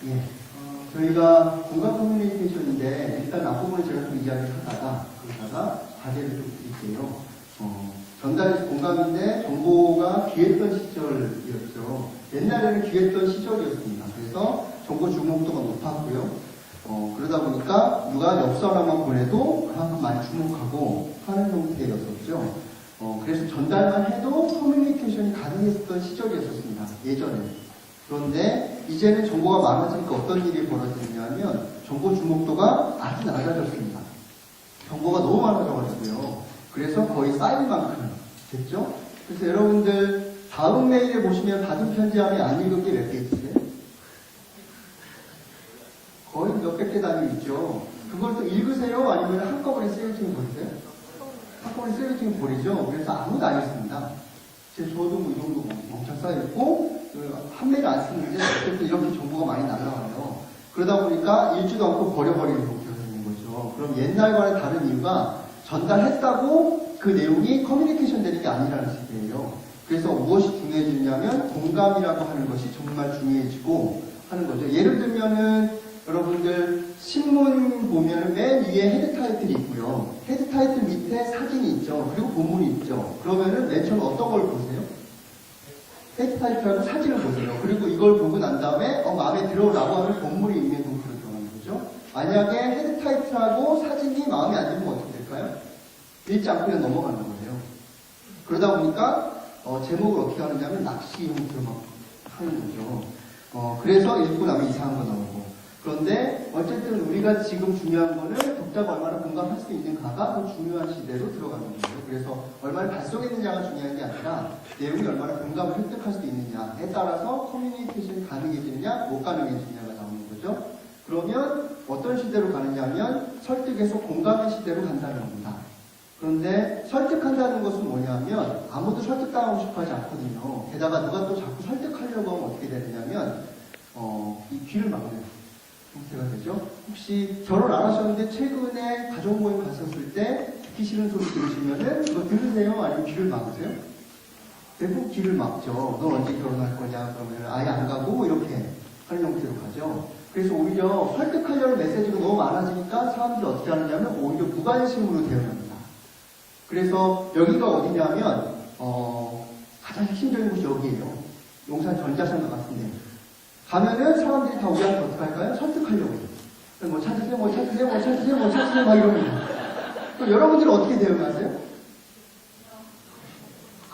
예, 저희가 공감 커뮤니케이션인데 일단 앞부분을 제가 좀 이야기를 하다가 그러다가 과제를 좀 드릴게요. 전달이 공감인데 정보가 귀했던 시절이었죠. 옛날에는 귀했던 시절이었습니다. 그래서 정보 주목도가 높았고요. 그러다 보니까 누가 엽서 하나만 보내도 그만큼 많이 주목하고 하는 형태였었죠. 그래서 전달만 해도 커뮤니케이션이 가능했었던 시절이었습니다. 예전에. 그런데 이제는 정보가 많아지니까 어떤 일이 벌어지냐면 정보 주목도가 아주 낮아졌습니다. 정보가 너무 많아져가지고요. 그래서 거의 쌓일 만큼 됐죠? 그래서 여러분들 다음 메일에 보시면 받은 편지함이 안 읽은 게 몇 개 있으세요? 거의 몇백 개 단위 있죠. 그걸 또 읽으세요? 아니면 한꺼번에 쓰레기통에 버리세요? 한꺼번에 쓰레기통에 버리죠. 그래서 아무도 안 읽습니다. 저도 뭐 이 정도 멍청 쌓여있고 한 매일 안 쓰는데 어쨌든 이렇게 정보가 많이 날라와요. 그러다 보니까 읽지도 않고 버려버리는 형태가 되는 거죠. 그럼 옛날과는 다른 이유가 전달했다고 그 내용이 커뮤니케이션 되는 게 아니라는 식이에요. 그래서 무엇이 중요해지냐면 공감이라고 하는 것이 정말 중요해지고 하는 거죠. 예를 들면은 여러분들 신문 보면은 맨 위에 헤드 타이틀이 있고요. 헤드 타이틀 밑에 사진이 있죠. 그리고 본문이 있죠. 그러면은 맨 처음 어떤 걸 보세요? 헤드 타이틀하고 사진을 보세요. 그리고 이걸 보고 난 다음에 마음에 들어라고 하면 본문이 있는 동태로 들어가는 거죠. 만약에 헤드 타이틀하고 사진이 마음에 안 들면 어떻게 될까요? 읽지 않고 그냥 넘어가는 거예요. 그러다 보니까 제목을 어떻게 하느냐면 낚시 형태로 막 하는 거죠. 그래서 읽고 나면 이상한 거 나오고. 그런데 어쨌든 우리가 지금 중요한 거는 독자가 얼마나 공감할 수 있는가가 더 중요한 시대로 들어가는 거예요. 그래서 얼마나 발송했느냐가 중요한 게 아니라 내용이 얼마나 공감을 획득할 수 있느냐에 따라서 커뮤니케이션이 가능해지느냐 못 가능해지느냐가 나오는 거죠. 그러면 어떤 시대로 가느냐 하면 설득에서 공감의 시대로 간다는 겁니다. 그런데 설득한다는 것은 뭐냐면 아무도 설득당하고 싶어 하지 않거든요. 게다가 누가 또 자꾸 설득하려고 하면 어떻게 되느냐면 이 귀를 막는 형태가 되죠. 혹시 결혼 안 하셨는데 최근에 가족 모임 갔었을 때 듣기 싫은 소리 들으시면은 이거 들으세요? 아니면 귀를 막으세요? 대부분 귀를 막죠. 너 언제 결혼할 거냐? 그러면 아예 안 가고 뭐 이렇게 하는 형태로 가죠. 그래서 오히려 설득하려는 메시지가 너무 많아지니까 사람들이 어떻게 하느냐면 오히려 무관심으로 대응합니다. 그래서 여기가 어디냐면 가장 핵심적인 곳이 여기예요. 용산 전자상가 같은데 가면은 사람들이 다 우리한테 어떻게 할까요? 설득하려고 해요. 뭐 찾으세요, 뭐 찾으세요, 뭐 찾으세요, 뭐 찾으세요, 막 이럽니다. 그럼 여러분들은 어떻게 대응하세요?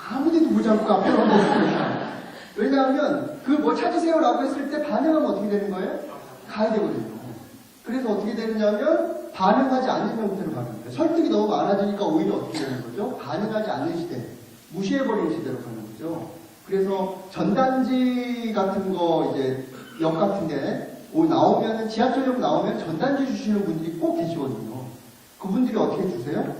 아무데도 보지 않고 앞으로 한번 보습니다. 왜냐하면 그 뭐 찾으세요라고 했을 때 반응하면 어떻게 되는 거예요? 가야 되거든요. 그래서 어떻게 되느냐면 반응하지 않는 형태로 가는 거예요. 설득이 너무 많아지니까 오히려 어떻게 되는 거죠? 반응하지 않는 시대, 무시해버리는 시대로 가는 거죠. 그래서 전단지 같은 거 이제 역 같은데 나오면은 지하철역 나오면 전단지 주시는 분들이 꼭 계시거든요. 그분들이 어떻게 주세요?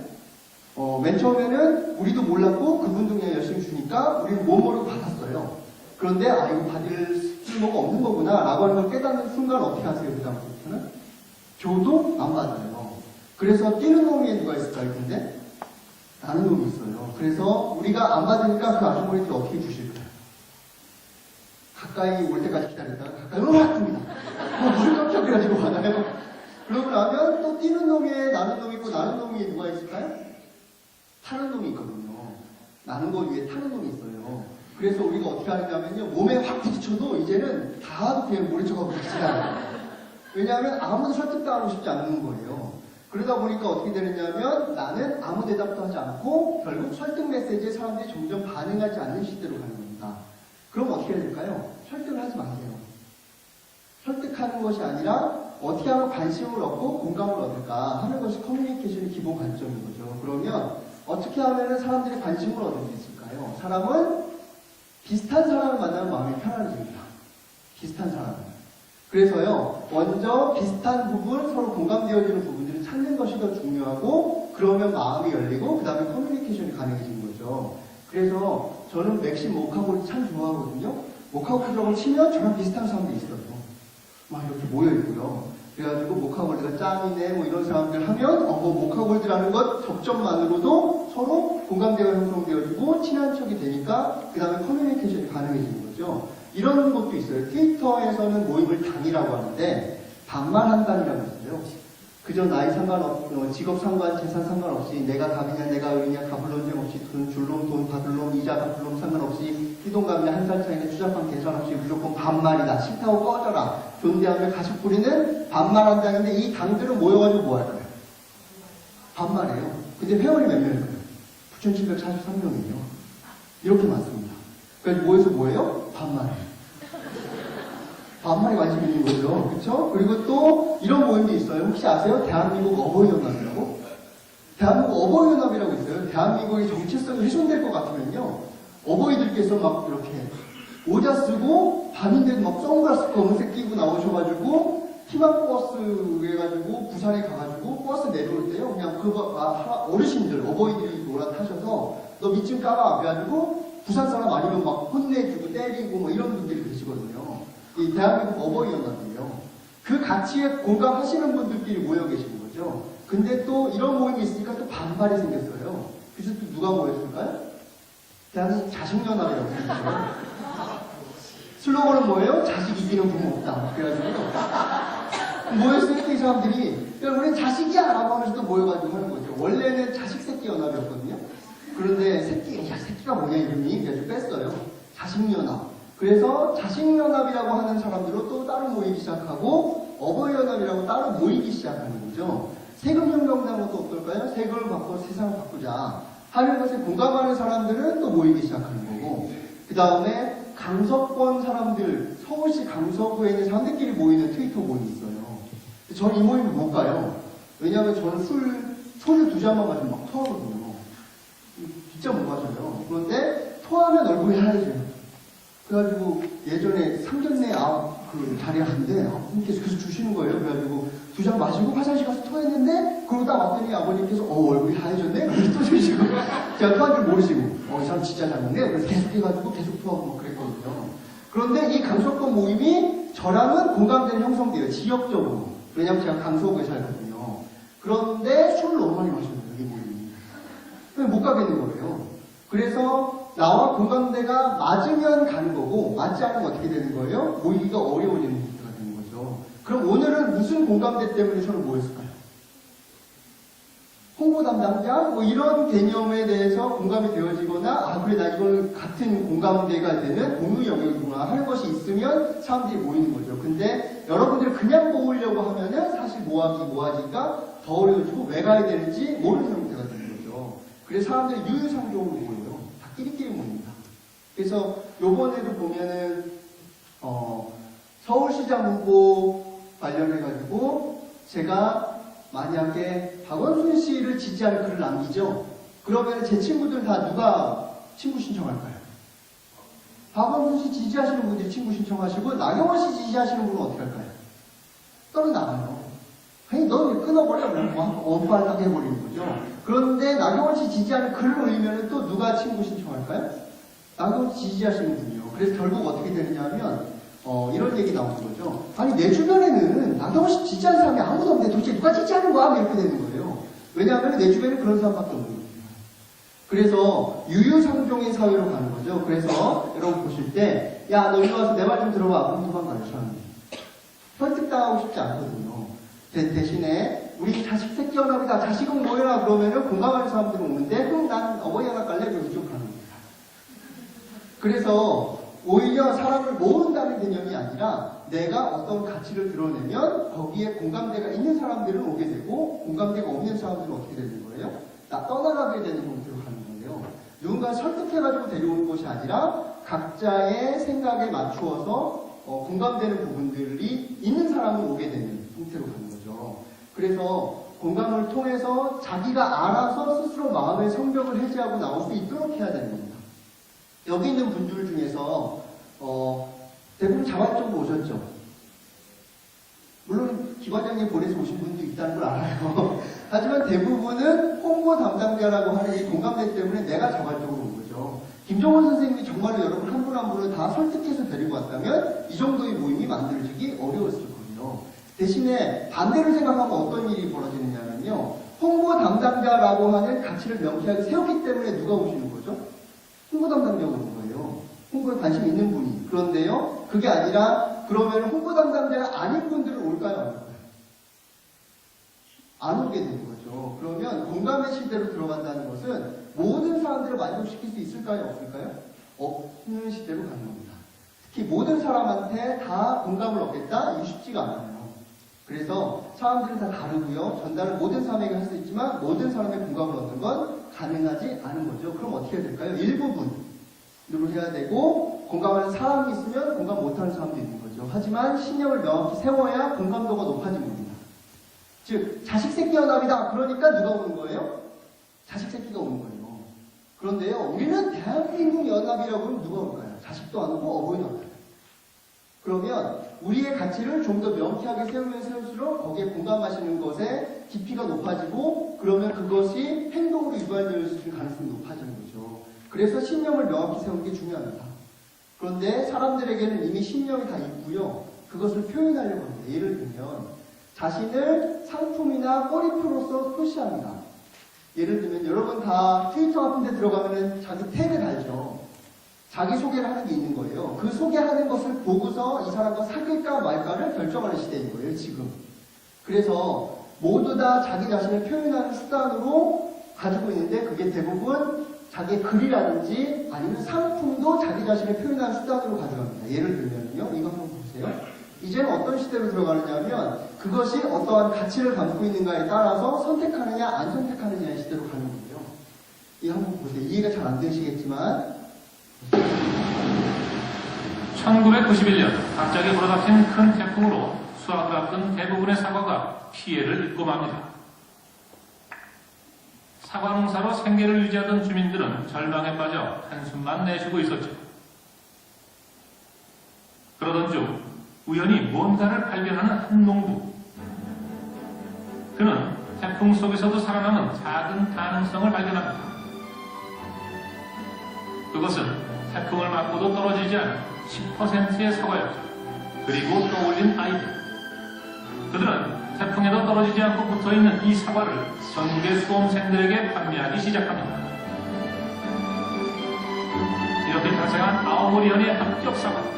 맨 처음에는 우리도 몰랐고 그분도 그냥 열심히 주니까 우리는 뭐 모르고 받았어요. 그런데 이거 받을 쓸모가 없는 거구나 라고 하는 걸 깨닫는 순간 어떻게 하세요? 그 다음부터는? 줘도 안 받아요. 그래서 뛰는 놈이 누가 있을까요? 근데 나는 놈이 있어요. 그래서 우리가 안 받으니까 그 아주머니들이 어떻게 주실까요? 가까이 올 때까지 기다렸다가 가까이 왔습니다. 무슨 깜짝 그래가지고 받아요. 그러고 나면 또 뛰는 놈에 나는 놈이 있고 나는 놈이 누가 있을까요? 타는 놈이 있거든요. 나는 거 위에 타는 놈이 있어요. 그래서 우리가 어떻게 하느냐면요. 몸에 확 부딪혀도 이제는 다 그냥 모른 척하고 있어요. 왜냐하면 아무도 설득당하고 싶지 않는 거예요. 그러다 보니까 어떻게 되느냐면 나는 아무 대답도 하지 않고 결국 설득 메시지에 사람들이 점점 반응하지 않는 시대로 가는 겁니다. 그럼 어떻게 해야 될까요? 설득을 하지 마세요. 설득하는 것이 아니라 어떻게 하면 관심을 얻고 공감을 얻을까 하는 것이 커뮤니케이션의 기본 관점인 거죠. 그러면 어떻게 하면 사람들이 관심을 얻을 수 있을까요? 사람은 비슷한 사람을 만나면 마음이 편안해집니다. 비슷한 사람. 그래서요, 먼저 비슷한 부분, 서로 공감되어지는 부분들을 찾는 것이 더 중요하고, 그러면 마음이 열리고, 그 다음에 커뮤니케이션이 가능해지는 거죠. 그래서 저는 맥심 모카골드 참 좋아하거든요. 모카골드라고 치면 저랑 비슷한 사람들이 있어요. 막 이렇게 모여있고요. 그래가지고 모카골드가 짱이네, 뭐 이런 사람들 하면, 뭐 모카골드라는 것 접점만으로도 서로 공감대가 형성되어지고, 친한 척이 되니까, 그 다음에 커뮤니케이션이 가능해지는 거죠. 이런 것도 있어요. 트위터에서는 모임을 당이라고 하는데 반말한당이라고 있어요. 그저 나이 상관없이, 직업 상관, 재산 상관없이, 내가 갑이냐, 내가 을이냐, 갑을 논쟁 없이, 돈 줄놈, 돈 받을 놈, 이자 받을 놈 상관없이, 희동갑이냐, 한 살 차이냐, 추잡한 계산 없이 무조건 반말이다. 싫다고 꺼져라. 존대하며 가식 부리는 반말한당인데 이 당들은 모여가지고 뭐 할 거예요? 반말이에요. 근데 회원이 몇 명일까요? 9,743명이에요. 이렇게 많습니다. 그래서 모여서 뭐예요? 반말이에요. 반말에 관심 있는 거죠. 그렇죠? 그리고 또 이런 모임도 있어요. 혹시 아세요? 대한민국 어버이연합이라고? 대한민국 어버이연합이라고 있어요. 대한민국의 정체성이 훼손될 것 같으면요. 어버이들께서 막 이렇게 모자 쓰고 밤인데도 막 선글라스 검은색 끼고 나오셔가지고 희망버스 해가지고 부산에 가가지고 버스 내려올 때요. 그냥 어르신들, 어버이들이 타셔서 너 밑좀 까봐. 그래가지고 부산 사람 아니면 막 혼내주고 때리고 뭐 이런 분들이 계시거든요. 이 대한민국 어버이연합이에요. 그 가치에 공감하시는 분들끼리 모여 계시는 거죠. 근데 또 이런 모임이 있으니까 또 반발이 생겼어요. 그래서 또 누가 모였을까요? 대한민국 자식연합이라고 생겼어요. 슬로건은 뭐예요? 자식 이기는 부모 없다. 그래가지고 모였을 때 이 사람들이 우리는 자식이야! 라고 하면서 또 모여가지고 하는 거죠. 원래는 자식 새끼 연합이었거든요. 그런데 새끼가 뭐냐 이름이 그래서 뺐어요. 자식연합. 그래서 자식연합이라고 하는 사람들로 또 따로 모이기 시작하고 어버이연합이라고 따로 모이기 시작하는 거죠. 세금혁명당은 또 어떨까요? 세금을 바꿔 세상을 바꾸자 하는 것에 공감하는 사람들은 또 모이기 시작하는 거고 그 다음에 강서권 사람들, 서울시 강서구에 있는 사람들끼리 모이는 트위터 모임이 있어요. 저는 이 모임을 못 가요. 왜냐하면 저는 소주 2잔만 마시면 막 토하거든요. 진짜 못 마셔요. 그런데 토하면 얼굴이 하얘져요. 그래가지고 예전에 상견례 그 자리에 갔는데 아버님께서 계속 주시는 거예요. 그래가지고 2잔 마시고 화장실 가서 토했는데 그러고 딱 왔더니 아버님께서 얼굴이 하얘졌네? 그래서 또 주시고 제가 토한 줄 모르시고 이 사람 진짜 잘못네? 그래서 계속 해가지고 계속 토하고 막 그랬거든요. 그런데 이 강서권 모임이 저랑은 공감대는 형성돼요. 지역적으로. 왜냐면 제가 강서구에 살거든요. 그런데 술을 너무 많이 마셔요. 이 모임이. 못 가겠는 거예요. 그래서 나와 공감대가 맞으면 가는 거고 맞지 않으면 어떻게 되는 거예요? 모이기가 어려워지는 문제가 되는 거죠. 그럼 오늘은 무슨 공감대 때문에 서로 모였을까요? 홍보 담당자? 뭐 이런 개념에 대해서 공감이 되어지거나 그래 나 이걸 같은 공감대가 되는 공유 영역이구나 하는 것이 있으면 사람들이 모이는 거죠. 근데 여러분들이 그냥 모으려고 하면은 사실 뭐하기가 더 어려워지고 왜 가야 되는지 모르는 상태가 되는 거죠. 그래서 사람들이 유유상종으로 모여요. 다 끼리끼리 모입니다. 그래서 요번에도 보면은 서울시장 후보 관련해가지고 제가 만약에 박원순 씨를 지지하는 글을 남기죠. 그러면 제 친구들 다 누가 친구 신청할까요? 박원순 씨 지지하시는 분들이 친구 신청하시고 나경원 씨 지지하시는 분은 어떻게 할까요? 떨어 나가요. 아니 너 끊어버려. 언팔하게 해버리는 거죠. 그런데 나경원 씨 지지하는 글을 올리면 또 누가 친구 신청할까요? 나경원 씨 지지하시는 분이요. 그래서 결국 어떻게 되느냐 하면 이런 얘기 나오는 거죠. 아니 내 주변에는 나경원 씨 지지하는 사람이 아무도 없는데 도대체 누가 지지하는 거야? 이렇게 되는 거예요. 왜냐하면 내 주변에 그런 사람밖에 없는 거예요. 그래서 유유상종의 사회로 가는 거죠. 그래서 여러분 보실 때 야 너 이리 와서 내 말 좀 들어봐. 그럼 도망가요 사람들이. 설득당하고 싶지 않거든요. 대신에 우리 자식 새끼 연합이다. 자식은 모여라 그러면은 공감하는 사람들은 오는데 그럼 난 어버이연합 갈래? 그럼 이쪽 가는 겁니다. 그래서 오히려 사람을 모은다는 개념이 아니라 내가 어떤 가치를 드러내면 거기에 공감대가 있는 사람들은 오게 되고 공감대가 없는 사람들은 어떻게 되는 거예요? 떠나가게 되는 형태로 가는 거예요. 누군가 설득해가지고 데려오는 것이 아니라 각자의 생각에 맞추어서 공감되는 부분들이 있는 사람은 오게 되는 형태로 가는 거죠. 그래서 공감을 통해서 자기가 알아서 스스로 마음의 성벽을 해제하고 나올 수 있도록 해야 되는 겁니다. 여기 있는 분들 중에서 대부분 자발적으로 오셨죠. 물론 기관장님 보내서 오신 분도 있다는 걸 알아요. 하지만 대부분은 홍보 담당자라고 하는 이 공감대 때문에 내가 자발적으로 온 거죠. 김종원 선생님이 정말로 여러분 한 분 한 분을 다 설득해서 데리고 왔다면 이 정도의 모임이 만들어지기 어려웠을 거예요. 대신에 반대로 생각하면 어떤 일이 벌어지느냐면요. 홍보 담당자라고 하는 가치를 명쾌하게 세웠기 때문에 누가 오시는 거죠? 홍보 담당자가 오는 거예요. 홍보에 관심 있는 분이. 그런데요, 그게 아니라 그러면 홍보 담당자가 아닌 분들은 올까요? 안 올까요? 안 오게 되는 거죠. 그러면 공감의 시대로 들어간다는 것은 모든 사람들을 만족시킬 수 있을까요? 없을까요? 없는 시대로 가는 겁니다. 특히 모든 사람한테 다 공감을 얻겠다? 이게 쉽지가 않아요. 그래서 사람들은 다 다르고요. 전달을 모든 사람에게 할 수 있지만 모든 사람의 공감을 얻는 건 가능하지 않은 거죠. 그럼 어떻게 해야 될까요? 일부분으로 해야 되고 공감하는 사람이 있으면 공감 못하는 사람도 있는 거죠. 하지만 신념을 명확히 세워야 공감도가 높아진 겁니다. 즉 자식 새끼 연합이다. 그러니까 누가 오는 거예요? 자식 새끼가 오는 거예요. 그런데요, 우리는 대한민국 연합이라고 하면 누가 올까요? 자식도 안 오고 어버이도 안 와요. 그러면 우리의 가치를 좀 더 명쾌하게 세우면 세울수록 거기에 공감하시는 것에 깊이가 높아지고 그러면 그것이 행동으로 유발될 수 있는 가능성이 높아지는 거죠. 그래서 신념을 명확히 세우는 게 중요합니다. 그런데 사람들에게는 이미 신념이 다 있고요. 그것을 표현하려고 합니다. 예를 들면 자신을 상품이나 꼬리표로서 표시합니다. 예를 들면 여러분 다 트위터 같은 데 들어가면 자기 태그 달죠. 자기 소개를 하는 게 있는 거예요. 그 소개하는 것을 보고서 이 사람과 사귈까 말까를 결정하는 시대인 거예요, 지금. 그래서 모두 다 자기 자신을 표현하는 수단으로 가지고 있는데 그게 대부분 자기의 글이라든지 아니면 상품도 자기 자신을 표현하는 수단으로 가져갑니다. 예를 들면요, 이거 한번 보세요. 이제는 어떤 시대로 들어가느냐 하면 그것이 어떠한 가치를 담고 있는가에 따라서 선택하느냐 안 선택하느냐의 시대로 가는 거예요. 이거 한번 보세요. 이해가 잘 안 되시겠지만 1991년 갑자기 불어닥친 큰 태풍으로 수확을 앞둔 대부분의 사과가 피해를 입고 맙니다. 사과 농사로 생계를 유지하던 주민들은 절망에 빠져 한숨만 내쉬고 있었죠. 그러던 중 우연히 뭔가를 발견하는 한 농부. 그는 태풍 속에서도 살아남은 작은 가능성을 발견합니다. 그것은 태풍을 맞고도 떨어지지 않은 10%의 사과였죠. 그리고 떠올린 아이디어. 그들은 태풍에도 떨어지지 않고 붙어있는 이 사과를 전국의 수험생들에게 판매하기 시작합니다. 이렇게 탄생한 아오모리현의 합격 사과.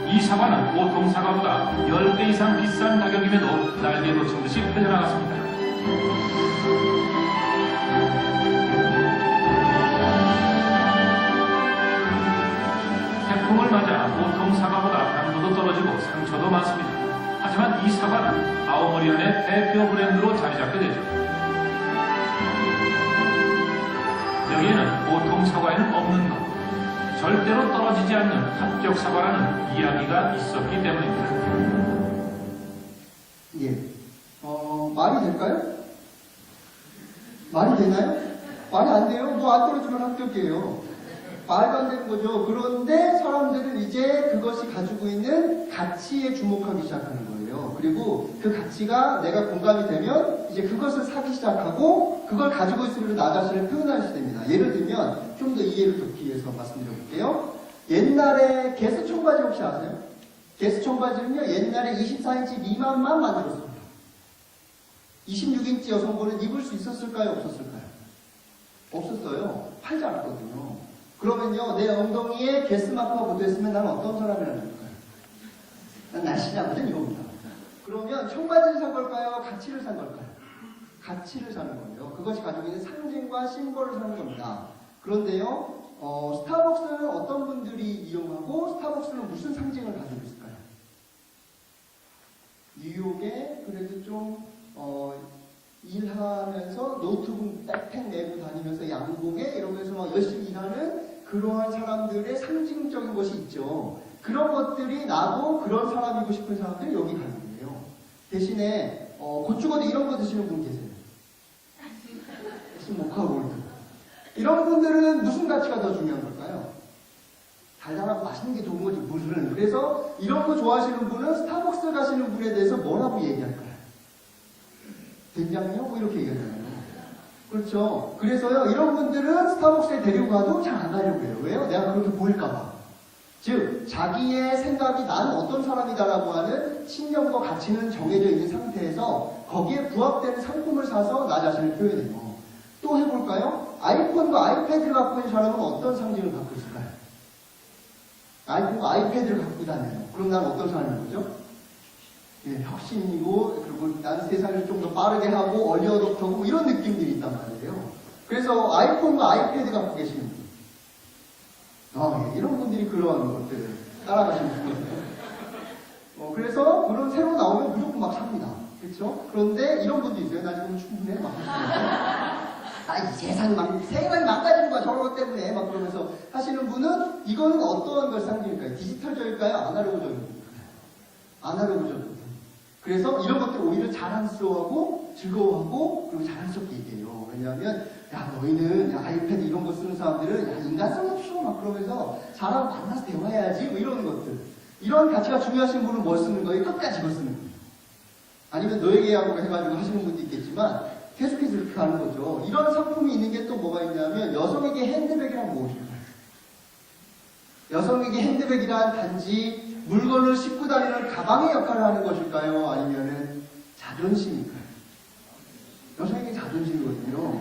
이 사과는 보통 사과보다 10배 이상 비싼 가격임에도 날개 놓친 듯이 팔려나갔습니다. 태풍을 맞아 보통 사과보다 당도도 떨어지고 상처도 많습니다. 하지만 이 사과는 아오모리현의 대표 브랜드로 자리 잡게 되죠. 여기에는 보통 사과에는 없는 것, 절대로 떨어지지 않는 합격 사과라는 이야기가 있었기 때문입니다. 예. 말이 될까요? 말이 되나요? 말이 안 돼요? 뭐 안 떨어지면 합격이에요. 말도 안 되는 거죠. 그런데 사람들은 이제 그것이 가지고 있는 가치에 주목하기 시작하는 거예요. 그리고 그 가치가 내가 공감이 되면 이제 그것을 사기 시작하고 그걸 가지고 있으면서 나 자신을 표현하는 시대입니다. 예를 들면 좀 더 이해를 돕기 위해서 말씀드려 볼게요. 옛날에 게스 청바지 혹시 아세요? 게스 청바지는요, 옛날에 24인치 미만만 만들었습니다. 26인치 여성분은 입을 수 있었을까요? 없었을까요? 없었어요. 팔지 않았거든요. 그러면요, 내 엉덩이에 게스 마크가 붙어있으면 나는 어떤 사람이라는 걸까요? 난 날씬하거든, 이겁니다. 그러면 청바지를 산 걸까요? 가치를 산 걸까요? 가치를 사는 거예요. 그것이 가지고 있는 상징과 심벌을 사는 겁니다. 그런데요, 스타벅스는 어떤 분들이 이용하고 스타벅스는 무슨 상징을 가지고 있을까요? 뉴욕에 그래도 좀 일하면서 노트북 백팩 메고 다니면서 양복에 이러면서 막 열심히 일하는 그러한 사람들의 상징적인 것이 있죠. 그런 것들이 나도 그런 사람이고 싶은 사람들이 여기 가는 거예요. 대신에 곧 죽어도 이런 거 드시는 분 계세요. 모카 골드. 이런 분들은 무슨 가치가 더 중요한 걸까요? 달달하고 맛있는 게 좋은 거지, 물은. 그래서 이런 거 좋아하시는 분은 스타벅스 가시는 분에 대해서 뭐라고 얘기할까요? 된장이요? 뭐 이렇게 얘기하잖아요. 그렇죠. 그래서요, 이런 분들은 스타벅스에 데리고 가도 잘 안 가려고 해요. 왜요? 내가 그렇게 보일까봐. 즉, 자기의 생각이 나는 어떤 사람이다라고 하는 신념과 가치는 정해져 있는 상태에서 거기에 부합되는 상품을 사서 나 자신을 표현해요. 또 해볼까요? 아이폰과 아이패드를 갖고 있는 사람은 어떤 상징을 갖고 있을까요? 아이폰과 아이패드를 갖고 다녀요. 그럼 난 어떤 사람인 거죠? 예, 혁신이고, 그리고 난 세상을 좀 더 빠르게 하고, 얼리어답터고, 이런 느낌들이 있단 말이에요. 그래서 아이폰과 아이패드 갖고 계시는 분. 예, 이런 분들이 그런 것들을 따라가시는 분이에요. 그래서 그런 새로 나오면 무조건 막 삽니다. 그렇죠? 그런데 이런 분도 있어요. 나 지금 충분해. 막 하시면서. 이 세상이 세상이 망가지는 거야. 저런 것 때문에. 막 그러면서 하시는 분은 이거는 어떠한 걸 상징일까요? 디지털적일까요? 아날로그적일까요? 아날로그적. 그래서 이런 것들 오히려 자랑스러워하고 즐거워하고 그리고 자랑스럽게 얘기해요. 왜냐하면 야 너희는 아이패드 이런 거 쓰는 사람들은 야 인간성 없어 막 그러면서 사람 만나서 대화해야지 뭐 이런 것들. 이런 가치가 중요하신 분은 뭘 쓰는 거예요? 끝까지 이걸 쓰는 거예요. 아니면 너에게 하고 해가지고 하시는 분도 있겠지만 계속해서 이렇게 하는 거죠. 이런 상품이 있는 게 또 뭐가 있냐면 여성에게 핸드백이란 무엇일까요? 여성에게 핸드백이란 단지 물건을 싣고 다니는 가방의 역할을 하는 것일까요? 아니면은 자존심일까요? 여성에게 자존심이거든요.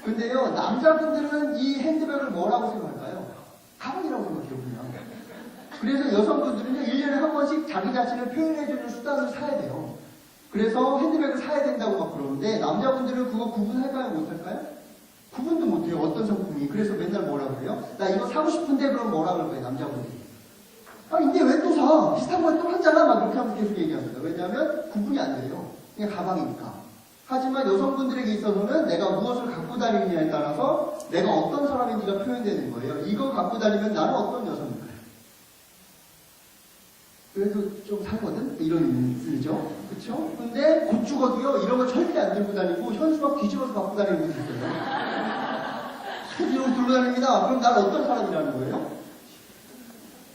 근데요, 남자분들은 이 핸드백을 뭐라고 생각할까요? 가방이라고 생각해요, 그냥. 그래서 여성분들은요, 1년에 한 번씩 자기 자신을 표현해주는 수단을 사야 돼요. 그래서 핸드백을 사야 된다고 막 그러는데, 남자분들은 그거 구분할까요? 못할까요? 구분도 못해요, 어떤 상품이. 그래서 맨날 뭐라고 그래요? 나 이거 사고 싶은데 그럼 뭐라 그럴 거예요, 남자분들이. 근데 왜 또 사? 비슷한 거 또 하잖아? 막 그렇게 하면서 계속 얘기합니다. 왜냐하면 구분이 안 돼요. 그냥 가방이니까. 하지만 여성분들에게 있어서는 내가 무엇을 갖고 다니느냐에 따라서 내가 어떤 사람인지가 표현되는 거예요. 이거 갖고 다니면 나는 어떤 여성인가요? 그래도 좀 살거든? 이런 의미죠. 그쵸? 근데 곧 죽어도요, 이런 거 절대 안 들고 다니고 현수막 뒤집어서 갖고 다니는 분이 있어요. 이런 들고 다닙니다. 그럼 나는 어떤 사람이라는 거예요?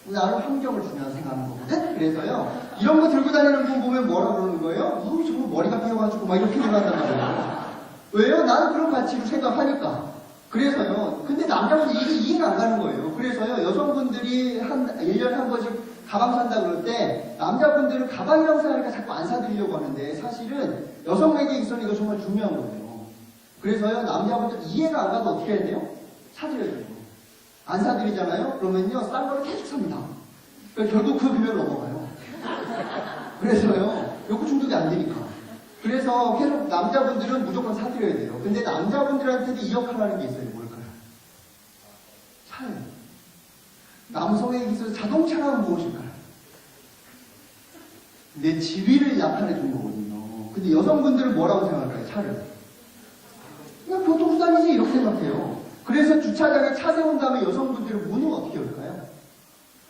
나는 환경을 중요하게 생각하는 거거든? 그래서요, 이런 거 들고 다니는 분 보면 뭐라 그러는 거예요? 저거 머리가 비어가지고 막 이렇게 생각한단 말이에요. 왜요? 나는 그런 가치로 생각하니까. 그래서요, 근데 남자분들이 이게 이해가 안 가는 거예요. 그래서요, 여성분들이 1년에 한 번씩 가방 산다 그럴 때, 남자분들은 가방이라고 생각하니까 자꾸 안 사드리려고 하는데, 사실은 여성에게 있어서는 이거 정말 중요한 거예요. 그래서요, 남자분들 이해가 안 가도 어떻게 해야 돼요? 사드려야 돼요. 안 사드리잖아요? 그러면요, 싼 거를 계속 삽니다. 그러니까 결국 그 비율로 넘어가요. 그래서요, 욕구 중독이 안 되니까. 그래서 계속 남자분들은 무조건 사드려야 돼요. 근데 남자분들한테도 이 역할을 하는 게 있어요. 뭘까요? 차예요. 남성에게 있어서 자동차란 무엇일까요? 내 지위를 나타내 주는 거거든요. 근데 여성분들은 뭐라고 생각할까요? 차를. 그냥 교통수단이지 이렇게 생각해요. 그래서 주차장에 차 세운 다음에 여성분들은 문을 어떻게 열까요?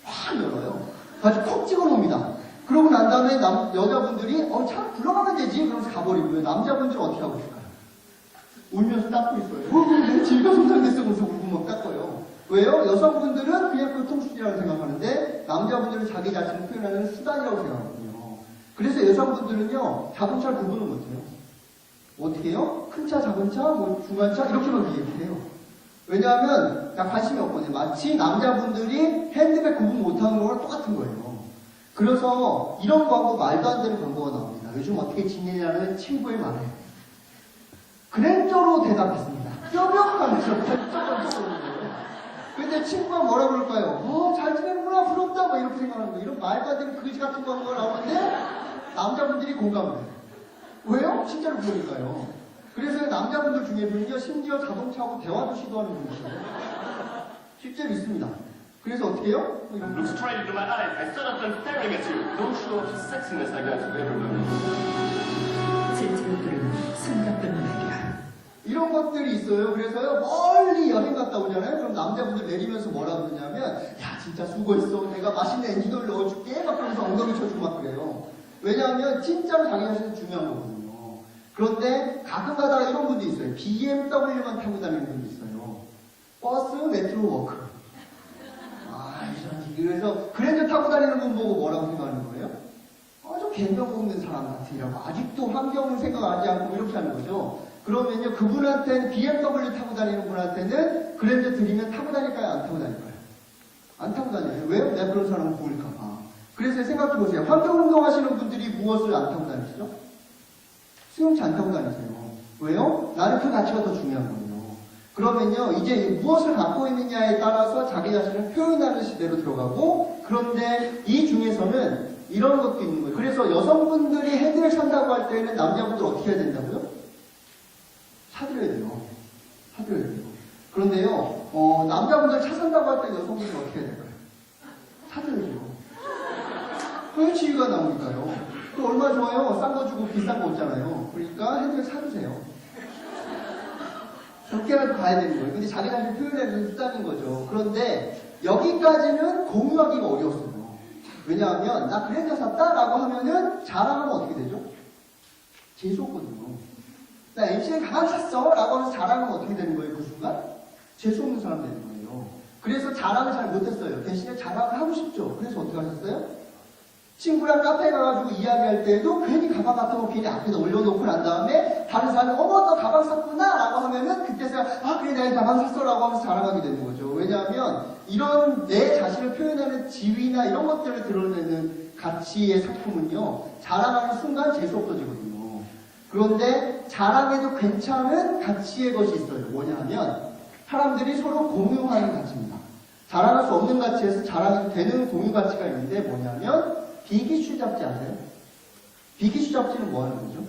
확 열어요. 아주 콕 찍어 놓습니다. 그러고 난 다음에 여자분들이 차 불러가면 되지 그러면서 가버리고요. 남자분들은 어떻게 하고 있을까요? 울면서 닦고 있어요. 내 지위가 손상됐어 그러면서 울고 막 닦아요. 왜요? 여성분들은 그냥 교통수단이라고 생각하는데 남자분들은 자기 자신을 표현하는 수단이라고 생각하거든요. 그래서 여성분들은요 자동차를 구분을 못해요. 어떻게 해요? 큰 차, 작은 차, 뭐 중간 차 이렇게만 얘기해요. 왜냐하면 관심이 없거든요. 마치 남자분들이 핸드백 구분 못하는 거랑 똑같은 거예요. 그래서 이런 광고, 말도 안 되는 광고가 나옵니다. 요즘 어떻게 지내냐는 친구의 말에 그랜저로 대답했습니다. 뼈명하면서 번쩍번쩍 오는 거예요. 근데 친구가 뭐라 그럴까요? 잘 지내는구나, 부럽다, 뭐 이렇게 생각하는 거예요. 이런 말도 안 되는 거지 같은 광고가 나오는데 남자분들이 공감을 해요. 왜요? 진짜로 그러니까요. 그래서 남자분들 중에는요, 심지어 자동차하고 대화도 시도하는 분이 있어요. 실제로 있습니다. 그래서 어떻게 해요? Look straight into my eyes. I stood up and staring at you. Don't show off your sexiness like that to everyone. 제트로들은 숨가쁘는 이런 것들이 있어요. 그래서요, 멀리 여행 갔다 오잖아요. 그럼 남자분들 내리면서 뭐라 그러냐면, 야, 진짜 수고했어. 내가 맛있는 엔진오일 넣어줄게. 막 그러면서 엉덩이 쳐주고 막 그래요. 왜냐하면 진짜로 자기 자신이 중요한 거거든요. 그런데 가끔 가다가 이런 분도 있어요. BMW만 타고 다니는 분도 있어요. 버스, 메트로, 워크. 그래서 그랜저 타고 다니는 분 보고 뭐라고 생각하는 거예요? 좀 개명 없는 사람 같으라고. 아직도 환경을 생각하지 않고 이렇게 하는 거죠. 그러면요, 그분한테는 BMW 타고 다니는 분한테는 그랜저 드리면 타고 다닐까요? 안 타고 다닐까요? 안 타고 다녀요. 왜요? 내가 그런 사람을 보일까봐. 그래서 생각해 보세요. 환경운동 하시는 분들이 무엇을 안 타고 다니시죠? 수용차 안 타고 다니세요. 왜요? 나는 그 가치가 더 중요한 거예요. 그러면요, 이제 무엇을 갖고 있느냐에 따라서 자기 자신을 표현하는 시대로 들어가고, 그런데 이 중에서는 이런 것도 있는 거예요. 그래서 여성분들이 헤드를 산다고 할 때는 남자분들 어떻게 해야 된다고요? 사드려야 돼요. 사드려야 돼요. 그런데요, 남자분들 차 산다고 할 때 여성분들 어떻게 해야 될까요? 사드려야죠. 소유치유가 나오니까요. 또 얼마 좋아요? 싼 거 주고 비싼 거 없잖아요. 그러니까 헤드를 사주세요. 저렇게라도 가야 되는 거예요. 근데 자기 자신을 표현해주는 수단인 거죠. 그런데 여기까지는 공유하기가 어려웠어요. 왜냐하면 나 그랜저 샀다라고 하면은 자랑하면 어떻게 되죠? 재수없거든요. 나 MCN 가방 샀어 라고 하면서 자랑하면 어떻게 되는 거예요? 그 순간? 재수없는 사람 되는 거예요. 그래서 자랑을 잘 못했어요. 대신에 자랑을 하고 싶죠. 그래서 어떻게 하셨어요? 친구랑 카페 가가지고 이야기할 때도 괜히 가방 같은 거 괜히 앞에다 올려놓고 난 다음에 다른 사람이 어머 너 가방 샀구나 라고 하면은 그때서야 아 그래 내가 이 가방 샀어 라고 하면서 자랑하게 되는 거죠. 왜냐하면 이런 내 자신을 표현하는 지위나 이런 것들을 드러내는 가치의 상품은요 자랑하는 순간 재수 없어지거든요. 그런데 자랑해도 괜찮은 가치의 것이 있어요. 뭐냐 하면 사람들이 서로 공유하는 가치입니다. 자랑할 수 없는 가치에서 자랑해도 되는 공유 가치가 있는데 뭐냐면 비기슈 잡지 아세요? 비기슈 잡지는 뭐 하는 거죠?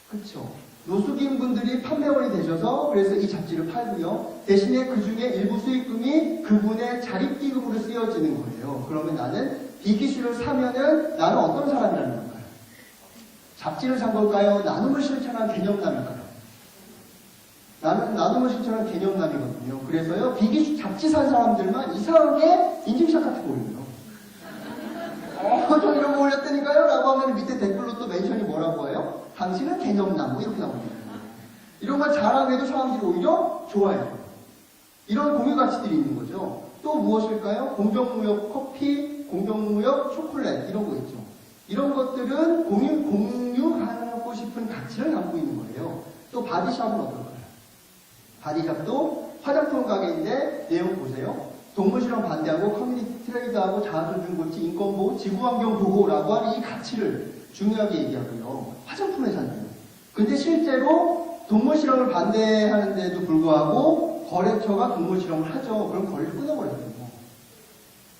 그쵸. 노숙인 분들이 판매원이 되셔서 그래서 이 잡지를 팔고요. 대신에 그 중에 일부 수익금이 그분의 자립기금으로 쓰여지는 거예요. 그러면 나는 비기슈를 사면은 나는 어떤 사람이라는 걸까요? 잡지를 산 걸까요? 나눔을 실천한 개념남일까요? 나는 나눔을 실천한 개념남이거든요. 그래서요, 비기슈 잡지 산 사람들만 이상하게 인증샷 같은 거 올려요. 저 이런 거 올렸다니까요? 라고 하면 밑에 댓글로 또 멘션이 뭐라고 해요? 당신은 개념남, 뭐 이렇게 나옵니다. 이런 걸 자랑해도 사람들이 오히려 좋아해요. 이런 공유 가치들이 있는 거죠. 또 무엇일까요? 공정무역 커피, 공정무역 초콜릿, 이런 거 있죠. 이런 것들은 공유하고 싶은 가치를 갖고 있는 거예요. 또 바디샵은 어떨까요? 바디샵도 화장품 가게인데 내용 보세요. 동물실험 반대하고 커뮤니티 트레이드하고 자아존중 고치, 인권보호, 지구환경보호라고 하는 이 가치를 중요하게 얘기하고요. 화장품 회사인데요. 근데 실제로 동물실험을 반대하는데도 불구하고 거래처가 동물실험을 하죠. 그럼 거래를 끊어버렸어요.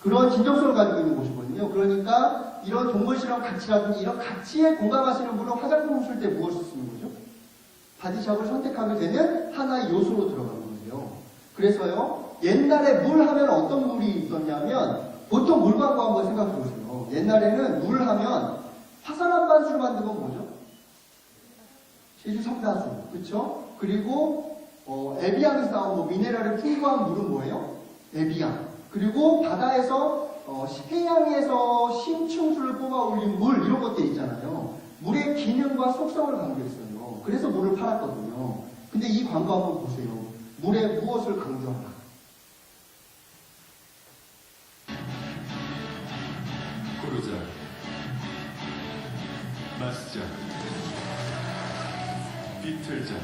그런 진정성을 가지고 있는 곳이거든요. 그러니까 이런 동물실험 가치라든지 이런 가치에 공감하시는 분은 화장품을 쓸 때 무엇을 쓰는 거죠? 바디샵을 선택하게 되는 하나의 요소로 들어가는 거예요. 그래서요, 옛날에 물 하면 어떤 물이 있었냐면, 보통 물 광고 한번 생각해 보세요. 옛날에는 물 하면 화산암 반수를 만든 건 뭐죠? 제주 삼다수, 그쵸? 그리고, 에비앙에서 나온 뭐 미네랄을 풍부한 물은 뭐예요? 에비앙. 그리고 바다에서, 해양에서 심층수를 뽑아 올린 물, 이런 것들 있잖아요. 물의 기능과 속성을 강조했어요. 그래서 물을 팔았거든요. 근데 이 광고 한번 보세요. 물에 무엇을 강조하나? 고르자, 마시자, 비틀자.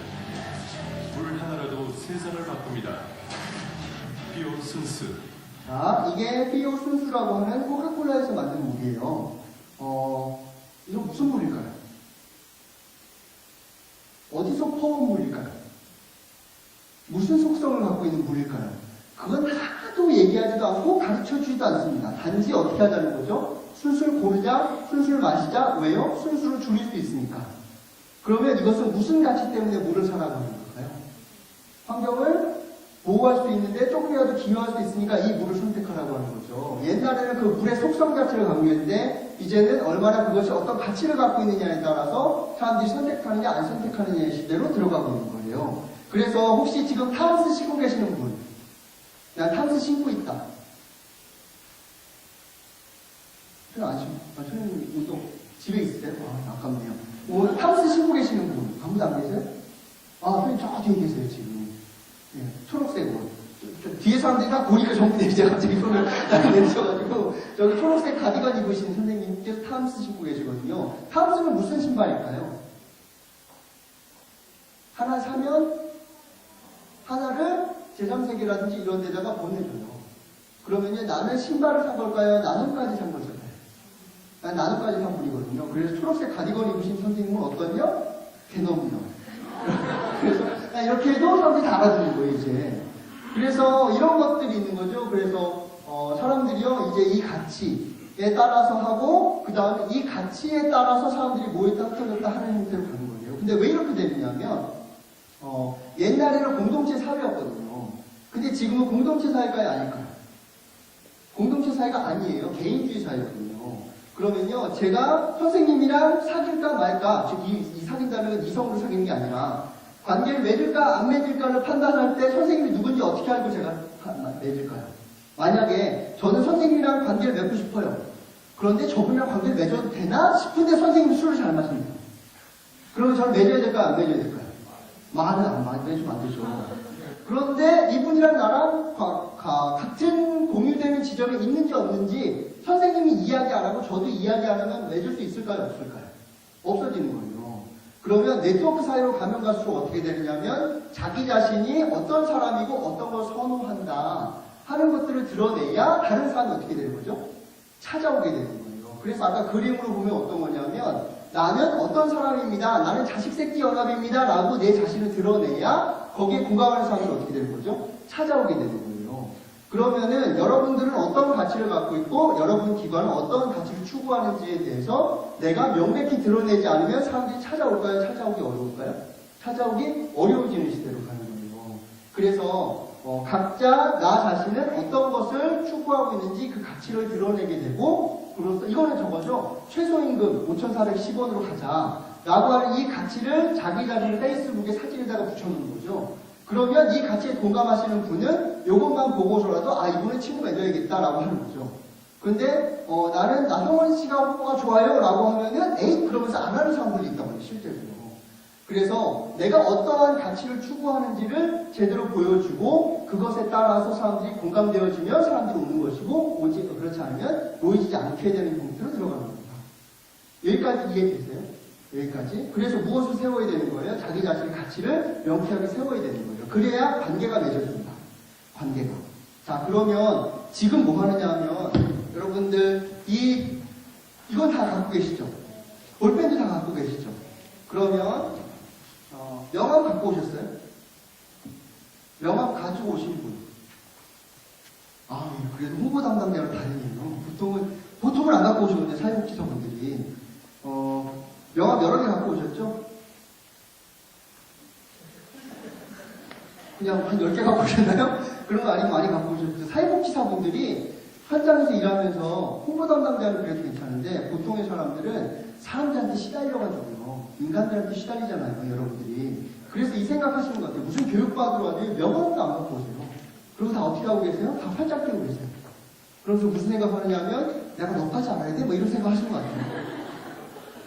물 하나라도 세상을 바꿉니다. 비오 순수. 자, 이게 피오 순수라고 하는 코카콜라에서 만든 물이에요. 이거 무슨 물일까요? 어디서 퍼온 물일까요? 무슨 속성을 갖고 있는 물일까요? 그건 하나도 얘기하지도 않고 가르쳐주지도 않습니다. 단지 어떻게 하자는 거죠? 술술 고르자, 술술 마시자. 왜요? 술술을 줄일 수 있으니까. 그러면 이것은 무슨 가치 때문에 물을 사라고 하는 걸까요? 환경을 보호할 수 있는데 조금이라도 기여할 수 있으니까 이 물을 선택하라고 하는 거죠. 옛날에는 그 물의 속성 자체를 강조했는데 이제는 얼마나 그것이 어떤 가치를 갖고 있느냐에 따라서 사람들이 선택하느냐 안 선택하느냐의 시대로 들어가고 있는 거예요. 그래서 혹시 지금 타운스 신고 계시는 분, 난 타운스 신고 있다. 저는 안 신고, 저는 운동 집에 있으세요? 아깝네요. 타운스 신고 계시는 분 아무도 안 계세요? 저희 저 뒤에 계세요 지금. 예, 초록색 옷. 뒤에 사람들이 다 보니까 전부 내리자 갑자기 손을 내리셔가지고 저기 초록색 가디건 입으신 선생님께서 탐스 신고 계시거든요. 탐스는 무슨 신발일까요? 하나 사면 하나를 제3세계라든지 이런 데다가 보내줘요. 그러면요, 나는 신발을 산 걸까요? 나눔까지 산 걸까요? 난 나눔까지 산 분이거든요. 그래서 초록색 가디건 입으신 선생님은 어떠냐? 개너무너. 그래서 이렇게 해도 사람들이 다 알아듣는 거예요, 이제. 그래서 이런 것들이 있는 거죠. 그래서 사람들이요, 이제 이 가치에 따라서 하고, 그 다음에 이 가치에 따라서 사람들이 모였다 흩어졌다 하는 형태로 가는 거예요. 근데 왜 이렇게 되느냐면, 옛날에는 공동체 사회였거든요. 근데 지금은 공동체 사회가 아닐까요? 공동체 사회가 아니에요. 개인주의 사회거든요. 그러면요, 제가 선생님이랑 사귈까 말까, 즉, 이 사귄다는 이성으로 사귀는 게 아니라, 관계를 맺을까 안 맺을까를 판단할 때 선생님이 누군지 어떻게 알고 제가 맺을까요? 만약에 저는 선생님이랑 관계를 맺고 싶어요. 그런데 저분이랑 관계를 맺어도 되나 싶은데 선생님이 술을 잘 마십니다. 그러면 저는 맺어야 될까요? 안 맺어야 될까요? 말은 안 맺으면 안 되죠. 그런데 이분이랑 나랑 같은 공유되는 지점이 있는지 없는지 선생님이 이야기 안 하고 저도 이야기 안 하면 맺을 수 있을까요? 없을까요? 없어지는 거예요. 그러면 네트워크 사회로 가면 갈수록 어떻게 되느냐면 자기 자신이 어떤 사람이고 어떤 걸 선호한다 하는 것들을 드러내야 다른 사람이 어떻게 되는 거죠? 찾아오게 되는 거예요. 그래서 아까 그림으로 보면 어떤 거냐면 나는 어떤 사람입니다. 나는 자식새끼 연합입니다. 라고 내 자신을 드러내야 거기에 공감하는 사람이 어떻게 되는 거죠? 찾아오게 되는 거예요. 그러면은 여러분들은 어떤 가치를 갖고 있고 여러분 기관은 어떤 가치를 추구하는지에 대해서 내가 명백히 드러내지 않으면 사람들이 찾아올까요? 찾아오기 어려울까요? 찾아오기 어려워지는 시대로 가는 거예요. 그래서 각자 나 자신은 어떤 것을 추구하고 있는지 그 가치를 드러내게 되고 그래서 이거는 저거죠. 최소임금 5,410원으로 가자 라고 하는 이 가치를 자기 자신의 페이스북에 사진에다가 붙여놓는 거죠. 그러면 이 가치에 공감하시는 분은 이것만 보고서라도 이분은 친구 맺어야겠다라고 하는 거죠. 근데 나는 나성원 씨가 홍보가 좋아요 라고 하면은 에이 그러면서 안 하는 사람들이 있단 말이에요. 실제로. 그래서 내가 어떠한 가치를 추구하는지를 제대로 보여주고 그것에 따라서 사람들이 공감되어지면 사람들이 오는 것이고 오직 그렇지 않으면 모이지 않게 되는 형태로 들어가는 겁니다. 여기까지 이해되세요? 여기까지. 그래서 무엇을 세워야 되는 거예요? 자기 자신의 가치를 명쾌하게 세워야 되는 거예요. 그래야 관계가 맺어집니다. 관계가. 자, 그러면 지금 뭐 하느냐 하면 여러분들 이건 다 갖고 계시죠? 볼펜도 다 갖고 계시죠? 그러면 명함 갖고 오셨어요? 명함 가지고 오신 분. 그래도 홍보 담당자로 다행이에요. 보통은 안 갖고 오시는데 사회복지사분들이 명함 여러 개 갖고 오셨죠? 그냥 한 10개 갖고 오셨나요? 그런 거 아니면 많이 갖고 오셨죠? 사회복지사분들이 현장에서 일하면서 홍보 담당자는 그래도 괜찮은데 보통의 사람들은 사람들한테 시달려가지고요. 인간들한테 시달리잖아요, 여러분들이. 그래서 이 생각하시는 것 같아요. 무슨 교육받으러 와도 명함도 안 갖고 오세요. 그리고 다 어떻게 하고 계세요? 다 활짝 끼고 계세요. 그러면서 무슨 생각하느냐 하면 내가 너까지 알아야 돼? 뭐 이런 생각 하시는 것 같아요.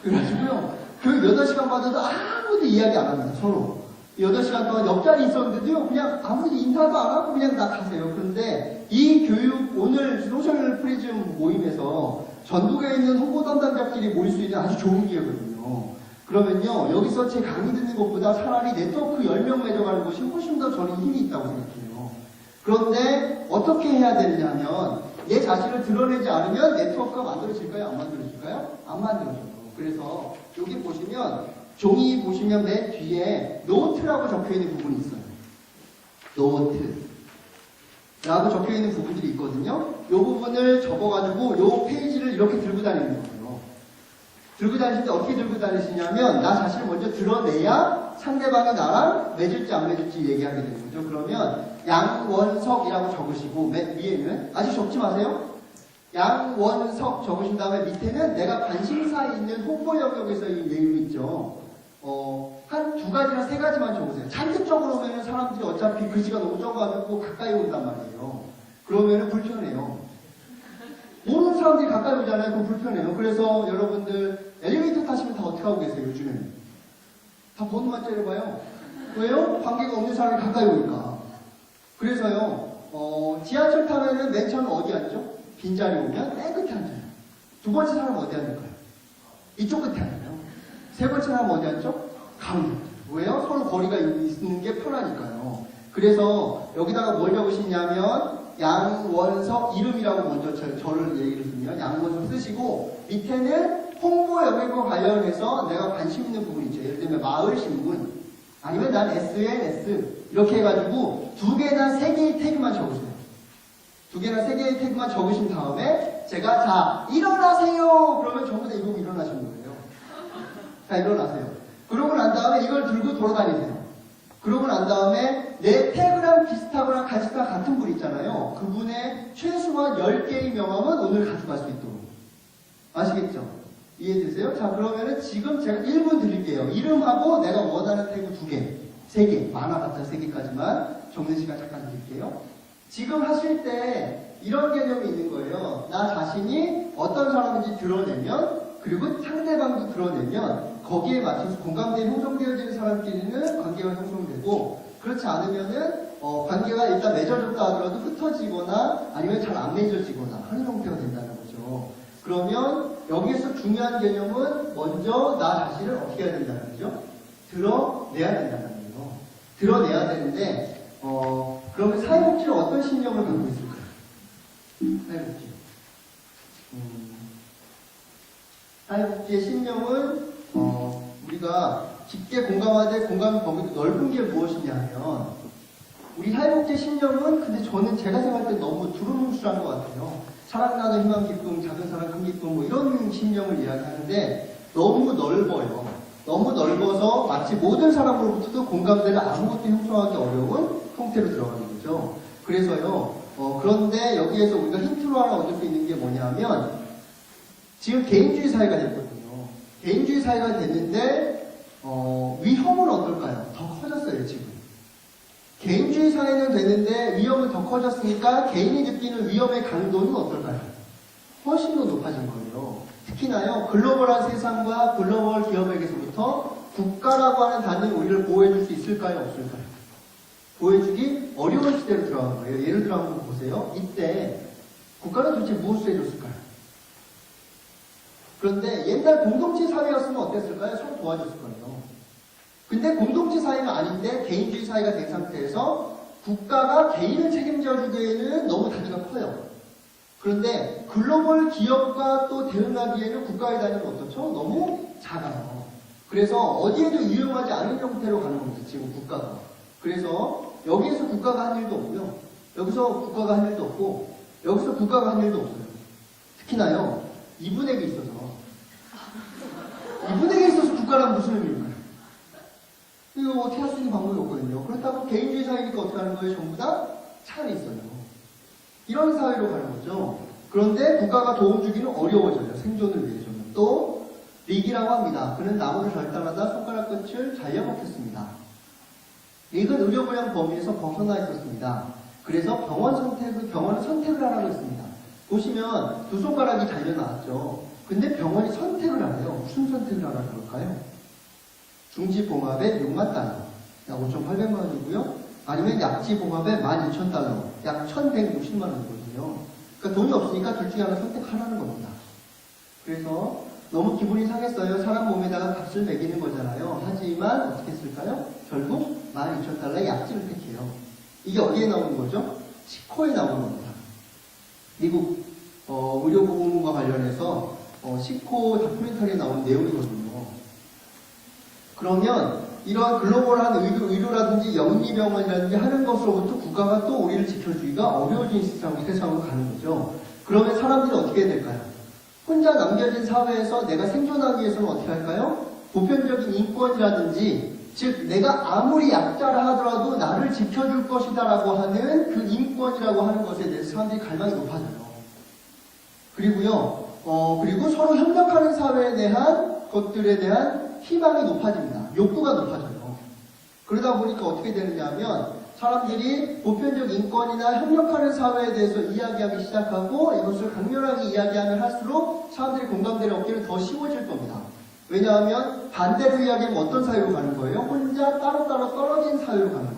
그래가지고요. 교육 8시간 받아도 아무도 이야기 안 합니다, 서로. 8시간 동안 옆자리 있었는데도요, 그냥 아무도 인사도 안 하고 그냥 다 가세요. 그런데 이 교육, 오늘 소셜 프리즘 모임에서 전국에 있는 홍보 담당자끼리 모일 수 있는 아주 좋은 기회거든요. 그러면요, 여기서 제 강의 듣는 것보다 차라리 네트워크 10명 맺어가는 것이 훨씬 더 저는 힘이 있다고 생각해요. 그런데 어떻게 해야 되느냐면, 내 자신을 드러내지 않으면 네트워크가 만들어질까요? 안 만들어질까요? 안 만들어져요. 그래서 여기 보시면, 종이 보시면 맨 뒤에 노트라고 적혀있는 부분이 있어요. 노트. 라고 적혀있는 부분들이 있거든요. 이 부분을 접어가지고 이 페이지를 이렇게 들고 다니는 거예요. 들고 다니실 때 어떻게 들고 다니시냐면 나 자신을 먼저 드러내야 상대방이 나랑 맺을지 안 맺을지 얘기하게 되는 거죠. 그러면 양원석이라고 적으시고 맨 위에는 아직 적지 마세요. 양원석 적으신 다음에 밑에는 내가 관심사 있는 홍보 영역에서 이 내용이 있죠. 한 2가지나 3가지만 적으세요. 잔뜩 적어놓으면 사람들이 어차피 글씨가 너무 적어가지고 가까이 온단 말이에요. 그러면은 불편해요. 모르는 사람들이 가까이 오잖아요. 그럼 불편해요. 그래서 여러분들 엘리베이터 타시면 다 어떻게 하고 계세요, 요즘에는? 다 번호만 째려봐요. 왜요? 관계가 없는 사람이 가까이 오니까. 그래서요, 지하철 타면은 맨 처음에 어디 앉죠? 빈자리 오면 맨 끝에 앉아요. 2번째 사람은 어디 앉을까요? 이쪽 끝에 앉아요. 3번째 사람은 어디 앉죠? 가운데. 왜요? 서로 거리가 있는 게 편하니까요. 그래서 여기다가 뭘 적으시냐면 양원석 이름이라고 먼저 저를 얘기를 쓰면 양원석 쓰시고 밑에는 홍보 영역과 관련해서 내가 관심 있는 부분 있죠. 예를 들면 마을신문 아니면 난 SNS 이렇게 해가지고 2개나 3개의 태그만 적으세요. 2개나 3개의 태그만 적으신 다음에 제가 자 일어나세요 그러면 전부 다 이러고 일어나시는 거예요. 자 일어나세요. 그러고 난 다음에 이걸 들고 돌아다니세요. 그러고 난 다음에 내 태그랑 비슷하거나 같은 분 있잖아요. 그분의 최소한 10개의 명함은 오늘 가져갈 수 있도록. 아시겠죠? 이해되세요? 자 그러면은 지금 제가 1분 드릴게요. 이름하고 내가 원하는 태그 2개, 3개, 많아봤자 3개까지만 적는 시간 잠깐 드릴게요. 지금 하실 때 이런 개념이 있는 거예요. 나 자신이 어떤 사람인지 드러내면 그리고 상대방도 드러내면 거기에 맞춰서 공감대에 형성되어지는 사람끼리는 관계가 형성되고 그렇지 않으면은 관계가 일단 맺어졌다 하더라도 흩어지거나 아니면 잘 안 맺어지거나 하는 형태가 된다는 거죠. 그러면 여기에서 중요한 개념은 먼저 나 자신을 어떻게 해야 된다는 거죠? 드러내야 된다는 거예요. 드러내야 되는데 그러면 사회복지는 어떤 신념을 갖고 있을까요? 사회복지. 사회복지의 신념은 우리가 깊게 공감하되 공감의 범위도 넓은 게 무엇이냐면 우리 사회복지의 신념은 근데 저는 제가 생각할 때 너무 두루뭉술한 것 같아요. 사랑나는 희망 기쁨, 작은 사랑 큰 기쁨 뭐 이런 신념을 이야기하는데 너무 넓어요. 너무 넓어서 마치 모든 사람으로부터도 공감대를 아무것도 형성하기 어려운 형태로 들어가는 거죠. 그래서요. 그런데 여기에서 우리가 힌트로 하나 얻을 수 있는 게 뭐냐면 지금 개인주의 사회가 됐거든요. 개인주의 사회가 됐는데 위험은 어떨까요? 더 커졌어요 지금. 개인주의 사회는 되는데 위험은 더 커졌으니까 개인이 느끼는 위험의 강도는 어떨까요? 훨씬 더 높아진 거예요. 특히나요 글로벌한 세상과 글로벌 기업에게서부터 국가라고 하는 단위는 우리를 보호해줄 수 있을까요? 없을까요? 보호해주기 어려운 시대로 들어간 거예요. 예를 들어 한번 보세요. 이때 국가는 도대체 무엇을 해줬을까요? 그런데 옛날 공동체 사회였으면 어땠을까요? 서로 도와줬을 거예요. 근데 공동체 사회는 아닌데 개인주의 사회가 된 상태에서 국가가 개인을 책임져주기에는 너무 단위가 커요. 그런데 글로벌 기업과 또 대응하기에는 국가의 단위는 어떻죠? 너무 작아요. 그래서 어디에도 유용하지 않은 형태로 가는 겁니다. 지금 국가가. 그래서 여기에서 국가가 한 일도 없고요. 여기서 국가가 한 일도 없고 여기서 국가가 한 일도 없어요. 특히나요. 이분에게 있어서 국가란 무슨 의미일까요? 이거 어떻게 할 수 있는 방법이 없거든요. 그렇다고 개인주의 사회니까 어떻게 하는 거예요? 전부 다 차 안에 있어요. 이런 사회로 가는 거죠. 그런데 국가가 도움 주기는 어려워져요. 생존을 위해서는. 또 릭이라고 합니다. 그는 나무를 절단하다 손가락 끝을 잘려먹혔습니다. 릭은 의료보장 범위에서 벗어나 있었습니다. 그래서 병원은 선택을 하라고 했습니다. 보시면 두 손가락이 잘려나왔죠. 근데 병원이 선택을 하래요. 무슨 선택을 하라는 걸까요? 중지봉합에 6만 달러, 약 5,800만 원이고요. 아니면 약지봉합에 12,000달러, 약 1,160만 원이거든요. 그러니까 돈이 없으니까 둘 중에 하나 선택하라는 겁니다. 그래서 너무 기분이 상했어요. 사람 몸에다가 값을 매기는 거잖아요. 하지만 어떻게 했을까요? 결국 12,000달러의 약지를 택해요. 이게 어디에 나오는 거죠? 시코에 나오는 겁니다. 미국 의료보험과 관련해서 시코 다큐멘터리에 나온 내용이거든요. 그러면 이러한 글로벌한 의료라든지 영리병원이라든지 하는 것으로부터 국가가 또 우리를 지켜주기가 어려워진 세상으로 가는 거죠. 그러면 사람들은 어떻게 해야 될까요? 혼자 남겨진 사회에서 내가 생존하기 위해서는 어떻게 할까요? 보편적인 인권이라든지 즉 내가 아무리 약자라 하더라도 나를 지켜줄 것이다라고 하는 그 인권이라고 하는 것에 대해서 사람들이 갈망이 높아져요. 그리고 서로 협력하는 사회에 대한 것들에 대한 희망이 높아집니다. 욕구가 높아져요. 그러다 보니까 어떻게 되느냐 하면 사람들이 보편적 인권이나 협력하는 사회에 대해서 이야기하기 시작하고 이것을 강렬하게 이야기하면 할수록 사람들이 공감대를 얻기는 더 쉬워질 겁니다. 왜냐하면 반대로 이야기하면 어떤 사회로 가는 거예요? 혼자 따로따로 떨어진 사회로 가는 거예요.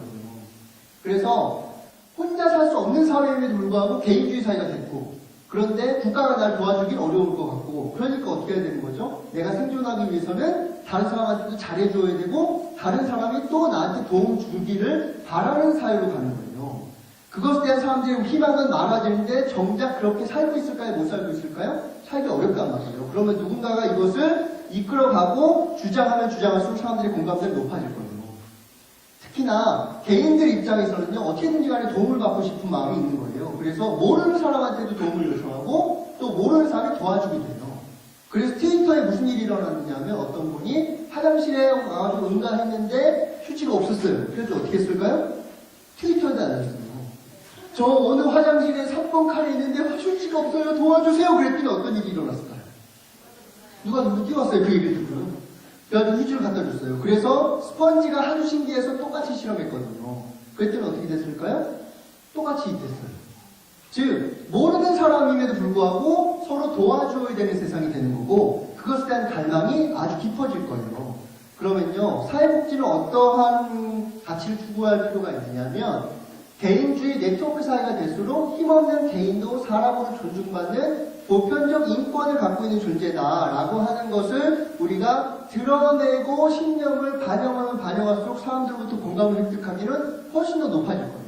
그래서 혼자 살 수 없는 사회임에도 불구하고 개인주의 사회가 됐고 그런데 국가가 날 도와주긴 어려울 것 같고 그러니까 어떻게 해야 되는 거죠? 내가 생존하기 위해서는 다른 사람한테도 잘해줘야 되고 다른 사람이 또 나한테 도움 주기를 바라는 사회로 가는 거예요. 그것에 대한 사람들의 희망은 많아지는데 정작 그렇게 살고 있을까요? 못 살고 있을까요? 살기 어렵단 말이에요. 그러면 누군가가 이것을 이끌어가고 주장하면 주장할수록 사람들의 공감대는 높아질 거예요. 특히나 개인들 입장에서는요, 어떻게든지 간에 도움을 받고 싶은 마음이 있는 거예요. 그래서 모르는 사람한테도 도움을 요청하고 또 모르는 사람을 도와주게 돼요. 그래서 트위터에 무슨 일이 일어났느냐면 어떤 분이 화장실에 와가지고 응가했는데 휴지가 없었어요. 그래서 어떻게 했을까요? 트위터에다 알려줬어요. 저 어느 화장실에 3번 칸에 있는데 휴지가 없어요. 도와주세요. 그랬더니 어떤 일이 일어났을까요? 누구 뛰어왔어요. 그 얘기를 듣고요. 그래가지고 휴지를 갖다 줬어요. 그래서 스펀지가 하루 신기해서 똑같이 실험했거든요. 그랬더니 어떻게 됐을까요? 똑같이 됐어요. 즉, 모르는 사람임에도 불구하고 서로 도와줘야 되는 세상이 되는 거고, 그것에 대한 갈망이 아주 깊어질 거예요. 그러면요, 사회복지는 어떠한 가치를 추구할 필요가 있느냐면, 개인주의 네트워크 사회가 될수록 힘없는 개인도 사람으로 존중받는 보편적 인권을 갖고 있는 존재다라고 하는 것을 우리가 드러내고 신념을 반영하면 반영할수록 사람들로부터 공감을 획득하기는 훨씬 더 높아질 거예요.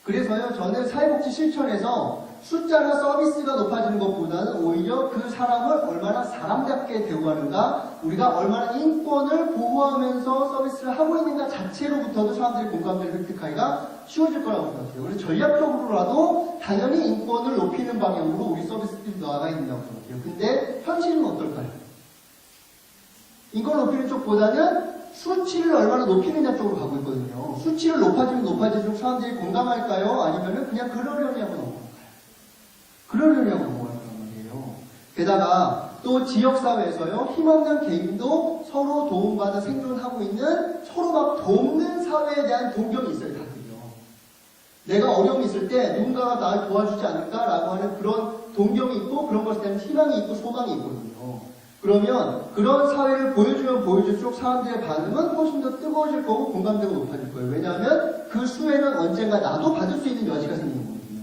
그래서요, 저는 사회복지 실천에서 숫자나 서비스가 높아지는 것보다는 오히려 그 사람을 얼마나 사람답게 대우하는가, 우리가 얼마나 인권을 보호하면서 서비스를 하고 있는가 자체로부터도 사람들의 공감대를 획득하기가 쉬워질 거라고 생각해요. 그래서 전략적으로라도 당연히 인권을 높이는 방향으로 우리 서비스들이 나아가 있다고 생각해요. 근데 현실은 어떨까요? 인권을 높이는 쪽보다는 수치를 얼마나 높이느냐 쪽으로 가고 있거든요. 수치를 높아지면 높아질수록 사람들이 공감할까요? 아니면은 그냥 그러려니 하고 넘어갈까요? 그러려니 하고 넘어갈 거란 말이에요. 게다가 또 지역사회에서요, 힘없는 개인도 서로 도움받아 생존하고 있는 서로 막 돕는 사회에 대한 동경이 있어요, 다들요. 내가 어려움이 있을 때 누군가가 나를 도와주지 않을까라고 하는 그런 동경이 있고 그런 것에 대한 희망이 있고 소망이 있거든요. 그러면 그런 사회를 보여주면 보여줄수록 사람들의 반응은 훨씬 더 뜨거워질 거고 공감대가 높아질 거예요. 왜냐하면 그 수혜는 언젠가 나도 받을 수 있는 여지가 생기는 거거든요.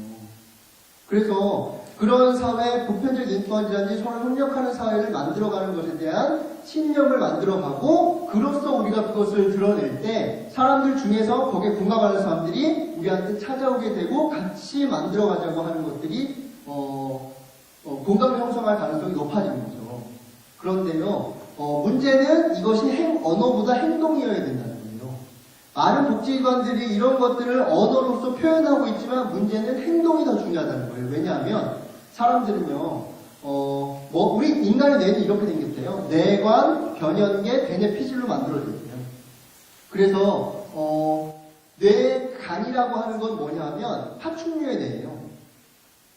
그래서 그런 사회, 보편적 인권이라든지 서로 협력하는 사회를 만들어가는 것에 대한 신념을 만들어가고 그로써 우리가 그것을 드러낼 때 사람들 중에서 거기에 공감하는 사람들이 우리한테 찾아오게 되고 같이 만들어가자고 하는 것들이 공감을 형성할 가능성이 높아지는 거죠. 그런데요, 문제는 이것이 언어보다 행동이어야 된다는 거예요. 많은 복지기관들이 이런 것들을 언어로서 표현하고 있지만 문제는 행동이 더 중요하다는 거예요. 왜냐하면 사람들은요, 우리 인간의 뇌는 이렇게 생겼대요. 뇌관, 변연계, 대뇌 피질로 만들어져 있대요. 그래서 뇌간이라고 하는 건 뭐냐면 파충류의 뇌예요.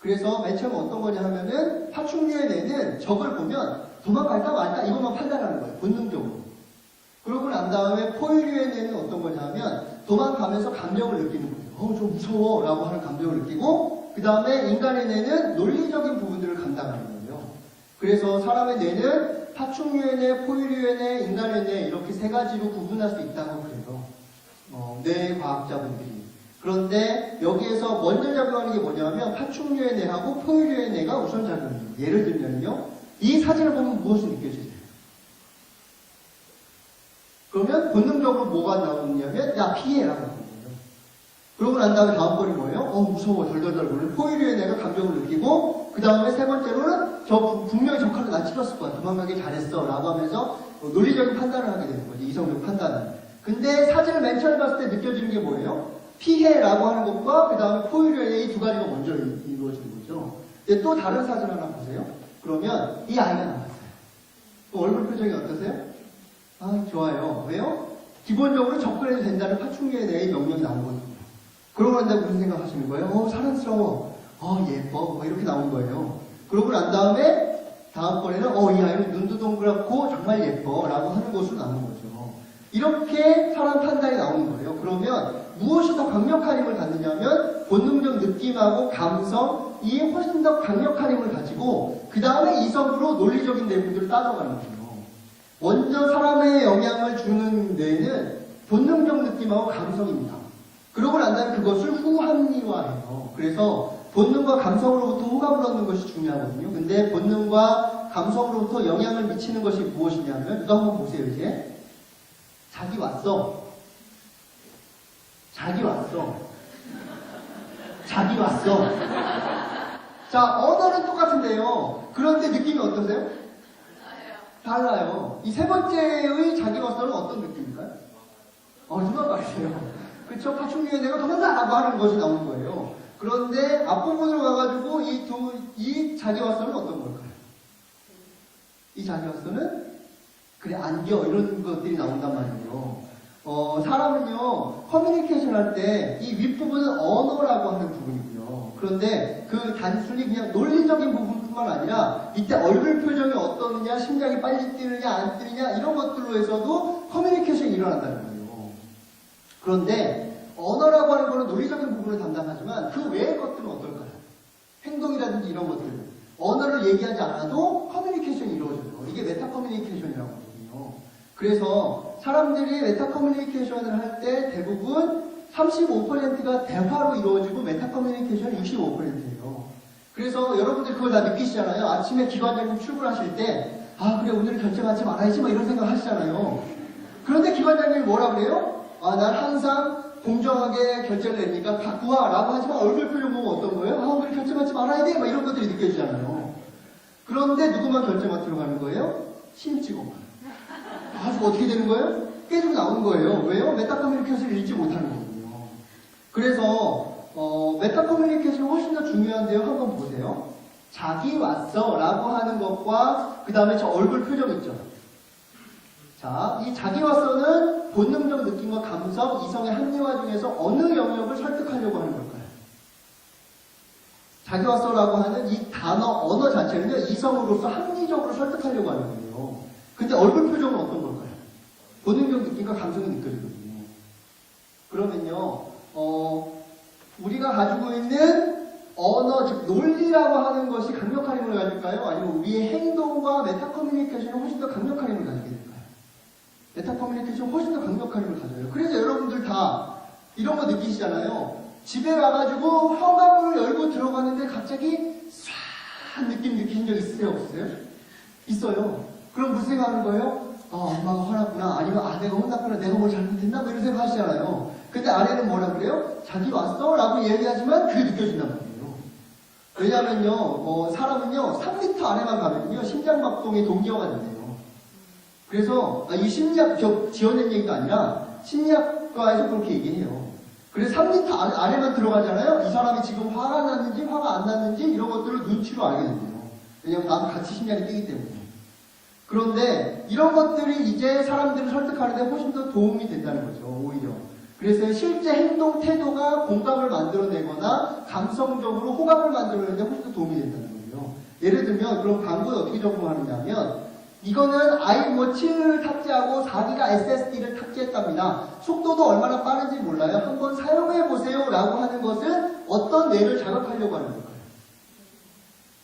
그래서 맨 처음 어떤 거냐 하면은 파충류의 뇌는 적을 보면 도망갈까 말까 이것만 판단하는 거예요. 본능적으로. 그러고 난 다음에 포유류의 뇌는 어떤 거냐 하면 도망가면서 감정을 느끼는 거예요. 좀 무서워 라고 하는 감정을 느끼고 그 다음에 인간의 뇌는 논리적인 부분들을 감당하는 거예요. 그래서 사람의 뇌는 파충류의 뇌, 포유류의 뇌, 인간의 뇌 이렇게 세 가지로 구분할 수 있다고 그래요. 뇌 과학자분들이. 그런데 여기에서 먼저 작용하는 게 뭐냐면 파충류의 뇌하고 포유류의 뇌가 우선 작용해요. 예를 들면요. 이 사진을 보면 무엇이 느껴지세요? 그러면 본능적으로 뭐가 나오냐면 야 피해라고 하는 거예요. 그러고 난 다음에 다음 번이 뭐예요? 무서워 덜덜덜 거리는 포유류의 뇌가 감정을 느끼고 그 다음에 세 번째로는 분명히 저 칼로 나 찔렀을 거야. 도망가기 잘했어 라고 하면서 논리적인 판단을 하게 되는 거지. 이성적 판단을. 근데 사진을 맨 처음 봤을 때 느껴지는 게 뭐예요? 피해라고 하는 것과 그 다음에 포유류의 이 두 가지가 먼저 이루어지는 거죠. 근데 또 다른 사진 하나 보세요. 그러면 이 아이가 나왔어요. 얼굴 표정이 어떠세요? 좋아요. 왜요? 기본적으로 접근해도 된다는 파충류에 대해 명령이 나오거든요. 그러고 난 다음에 무슨 생각하시는 거예요? 사랑스러워. 예뻐. 뭐 이렇게 나온 거예요. 그러고 난 다음에 다음번에는 이 아이는 눈도 동그랗고 정말 예뻐 라고 하는 것으로 나오는 거죠. 이렇게 사람 판단이 나오는 거예요. 그러면 무엇이 더 강력한 힘을 갖느냐면 본능적 느낌하고 감성이 훨씬 더 강력한 힘을 가지고 그 다음에 이성으로 논리적인 내용들을 따져가는 거예요. 먼저 사람의 영향을 주는 뇌는 본능적 느낌하고 감성입니다. 그러고 난 다음에 그것을 후합리화해요. 그래서 본능과 감성으로부터 호감을 얻는 것이 중요하거든요. 근데 본능과 감성으로부터 영향을 미치는 것이 무엇이냐면 이거 한번 보세요. 이제 자기 왔어. 자기 왔어. 자기 왔어. 자, 언어는 똑같은데요. 그런데 느낌이 어떠세요? 달라요. 이 세 번째의 자기 왔어는 어떤 느낌일까요? 누가 말이에요. 그쵸? 파충류의 내가 도망가라고 하는 것이 나오는 거예요. 그런데 앞부분으로 가가지고 이 자기와서는 어떤 걸까요? 이 자기와서는 그래 안겨 이런 것들이 나온단 말이에요. 사람은요 커뮤니케이션 할 때 이 윗부분은 언어라고 하는 부분이고요. 그런데 그 단순히 그냥 논리적인 부분뿐만 아니라 이때 얼굴 표정이 어떠느냐, 심장이 빨리 뛰느냐 안 뛰느냐 이런 것들로 해서도 커뮤니케이션이 일어난다는 거예요. 그런데 언어라고 하는 거는 논리적인 부분을 담당하지만 그 외의 것들은 어떨까요? 행동이라든지 이런 것들. 언어를 얘기하지 않아도 커뮤니케이션이 이루어져요. 이게 메타 커뮤니케이션이라고 하거든요. 그래서 사람들이 메타 커뮤니케이션을 할 때 대부분 35%가 대화로 이루어지고 메타 커뮤니케이션은 65%예요. 그래서 여러분들 그걸 다 느끼시잖아요. 아침에 기관장님 출근하실 때 그래 오늘 결정하지 말아야지 막 이런 생각 하시잖아요. 그런데 기관장님이 뭐라 그래요? 난 항상 공정하게 결정을 내니까 갖고 와 라고 하지만 얼굴 표정 보면 어떤 거예요? 오늘 결정하지 말아야 돼 막 이런 것들이 느껴지잖아요. 그런데 누구만 결정만 들어가는 거예요? 심직원만. 아주 어떻게 되는 거예요? 깨지고 나오는 거예요. 왜요? 메타 커뮤니케이션을 읽지 못하는 거거든요. 그래서 메타 커뮤니케이션이 훨씬 더 중요한데요. 한번 보세요. 자기 왔어 라고 하는 것과 그 다음에 저 얼굴 표정 있죠. 자, 이 자기 왔어는 본능적 느낌과 감성, 이성의 합리화 중에서 어느 영역을 설득하려고 하는 걸까요? 자기 왔어라고 하는 이 단어, 언어 자체는요, 이성으로서 합리적으로 설득하려고 하는 거예요. 근데 얼굴 표정은 어떤 걸까요? 본능적 느낌과 감성이 느껴지거든요. 그러면요, 우리가 가지고 있는 언어, 즉 논리라고 하는 것이 강력한 힘을 가질까요? 아니면 우리의 행동과 메타 커뮤니케이션이 훨씬 더 강력한 힘을 가지게 될까요? 메타 커뮤니케이션 훨씬 더 강력한 힘을 가져요. 그래서 여러분들 다 이런 거 느끼시잖아요. 집에 와가지고 현관문을 열고 들어가는데 갑자기 쏴한 느낌 느끼신 적 있으세요? 없어요? 있어요. 그럼 무슨 생각하는 거예요? 엄마가 화났구나. 아니면 내가 혼났구나. 내가 뭘 잘못했나? 뭐 이런 생각 하시잖아요. 근데 아내는 뭐라 그래요? 자기 왔어? 라고 얘기하지만 그게 느껴진단 말이에요. 왜냐면요, 사람은요, 3m 안에만 가면요, 심장박동이 동기화가 된대요. 그래서 이 심리학 지어낸 얘기가 아니라 심리학과에서 그렇게 얘기해요. 그래서 3m 안에만 들어가잖아요. 이 사람이 지금 화가 났는지 화가 안 났는지 이런 것들을 눈치로 알게 된대요. 왜냐면 나도 같이 심장이 뛰기 때문에. 그런데 이런 것들이 이제 사람들을 설득하는 데 훨씬 더 도움이 된다는 거죠. 오히려. 그래서 실제 행동 태도가 공감을 만들어내거나 감성적으로 호감을 만들어내는데 훨씬 더 도움이 된다는 거예요. 예를 들면 그럼 광고에 어떻게 적용하느냐면 이거는 아이워치를 탑재하고 4기가 SSD를 탑재했답니다. 속도도 얼마나 빠른지 몰라요. 한번 사용해보세요 라고 하는 것은 어떤 뇌를 자극하려고 하는 걸까요?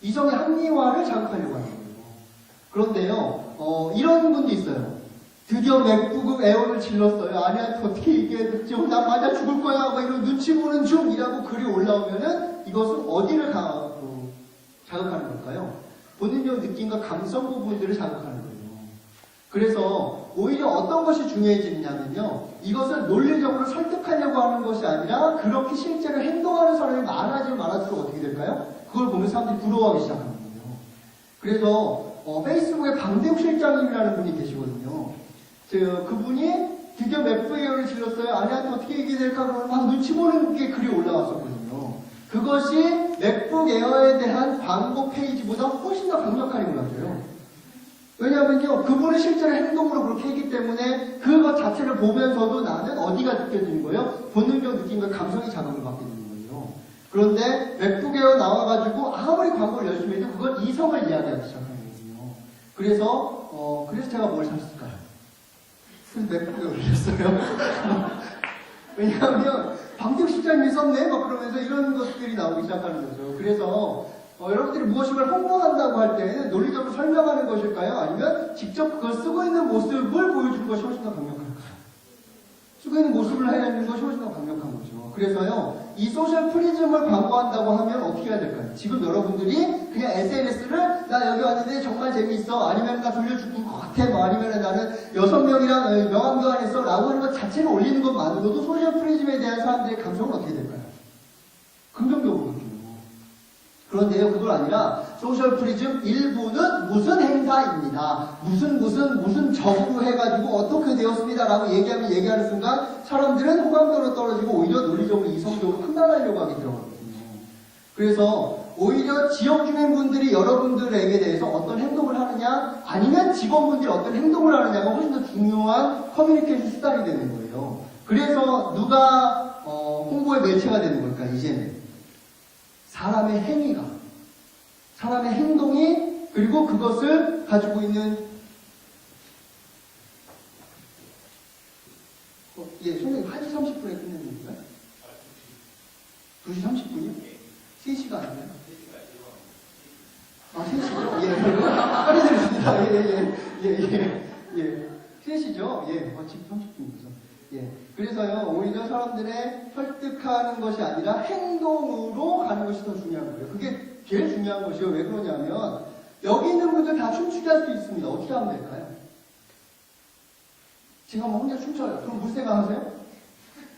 이성의 합리화를 자극하려고 하는 거예요. 그런데요, 이런 분도 있어요. 드디어 맥북 에어를 질렀어요. 아내한테 어떻게 얘기해야 될지, 난 맞아 죽을 거야. 뭐 이런 눈치 보는 중이라고 글이 올라오면은 이것은 어디를 자극하는 걸까요? 본인의 느낌과 감성 부분들을 자극하는 거예요. 그래서 오히려 어떤 것이 중요해지느냐면요. 이것을 논리적으로 설득하려고 하는 것이 아니라 그렇게 실제로 행동하는 사람이 많아지면 많아질수록 어떻게 될까요? 그걸 보면 사람들이 부러워하기 시작하는 거예요. 그래서 페이스북에 방대욱 실장님이라는 분이 계시거든요. 그분이 드디어 맥북 에어를 질렀어요. 아내한테 어떻게 얘기해야 될까? 그러면 막 눈치 보는 게 글이 올라왔었거든요. 그것이 맥북 에어에 대한 광고 페이지보다 훨씬 더 강력한 힘을 가져요. 왜냐하면요, 그분은 실제로 행동으로 그렇게 했기 때문에 그것 자체를 보면서도 나는 어디가 느껴지는 거예요? 본능적 느낌과 감성이 자극을 받게 되는 거예요. 그런데 맥북 에어 나와가지고 아무리 광고를 열심히 해도 그건 이성을 이야기하기 시작하는 거거든요. 그래서 제가 뭘 샀을까요? 그래서 맥북 에어를 샀어요. 왜냐하면 방대욱 실장님이 썼네? 막 그러면서 이런 것들이 나오기 시작하는 거죠. 그래서 여러분들이 무엇인가를 홍보한다고 할 때는 논리적으로 설명하는 것일까요? 아니면 직접 그걸 쓰고 있는 모습을 보여주는 것이 훨씬 더 강력할까요? 쓰고 있는 모습을 해내는 것이 훨씬 더 강력한 거죠. 그래서요, 이 소셜 프리즘을 광고한다고 하면 어떻게 해야 될까요? 지금 여러분들이 그냥 SNS를 나 여기 왔는데 정말 재미있어. 아니면 나 돌려 죽을 것 같아. 뭐 아니면 나는 6명이랑 명함교환했어. 라고 하는 것 자체를 올리는 것만으로도 소셜 프리즘에 대한 사람들의 감성은 어떻게 될까요? 긍정적으로 바뀌어요. 그런데요, 그걸 아니라 소셜 프리즘 일부는 무슨 행사 했다입니다. 무슨 적으로 해가지고 어떻게 되었습니다라고 얘기하는 순간 사람들은 호감도로 떨어지고 오히려 논리적으로 이성적으로 판단하려고 하게 되거든요. 그래서 오히려 지역 주민분들이 여러분들에게 대해서 어떤 행동을 하느냐 아니면 직원분들이 어떤 행동을 하느냐가 훨씬 더 중요한 커뮤니케이션 수단이 되는 거예요. 그래서 누가 홍보의 매체가 되는 걸까 이제는 사람의 행위가 사람의 행동이 그리고 그것을 가지고 있는 예, 선생님 1시 30분에 끝내는 건가요? 2시 30분이요? 3시가 아니에요? 아, 3시죠? 예, 빨리 들으십니다. 예. 3시죠? 예, 지금 30분이죠. 예. 그래서요, 오히려 사람들의 설득하는 것이 아니라 행동으로 가는 것이 더 중요한 거예요. 그게 제일 중요한 것이요. 왜 그러냐면, 여기 있는 분들 다 춤추게 할 수 있습니다. 어떻게 하면 될까요? 제가 뭐 혼자 춤춰요. 그럼 무슨 생각하세요?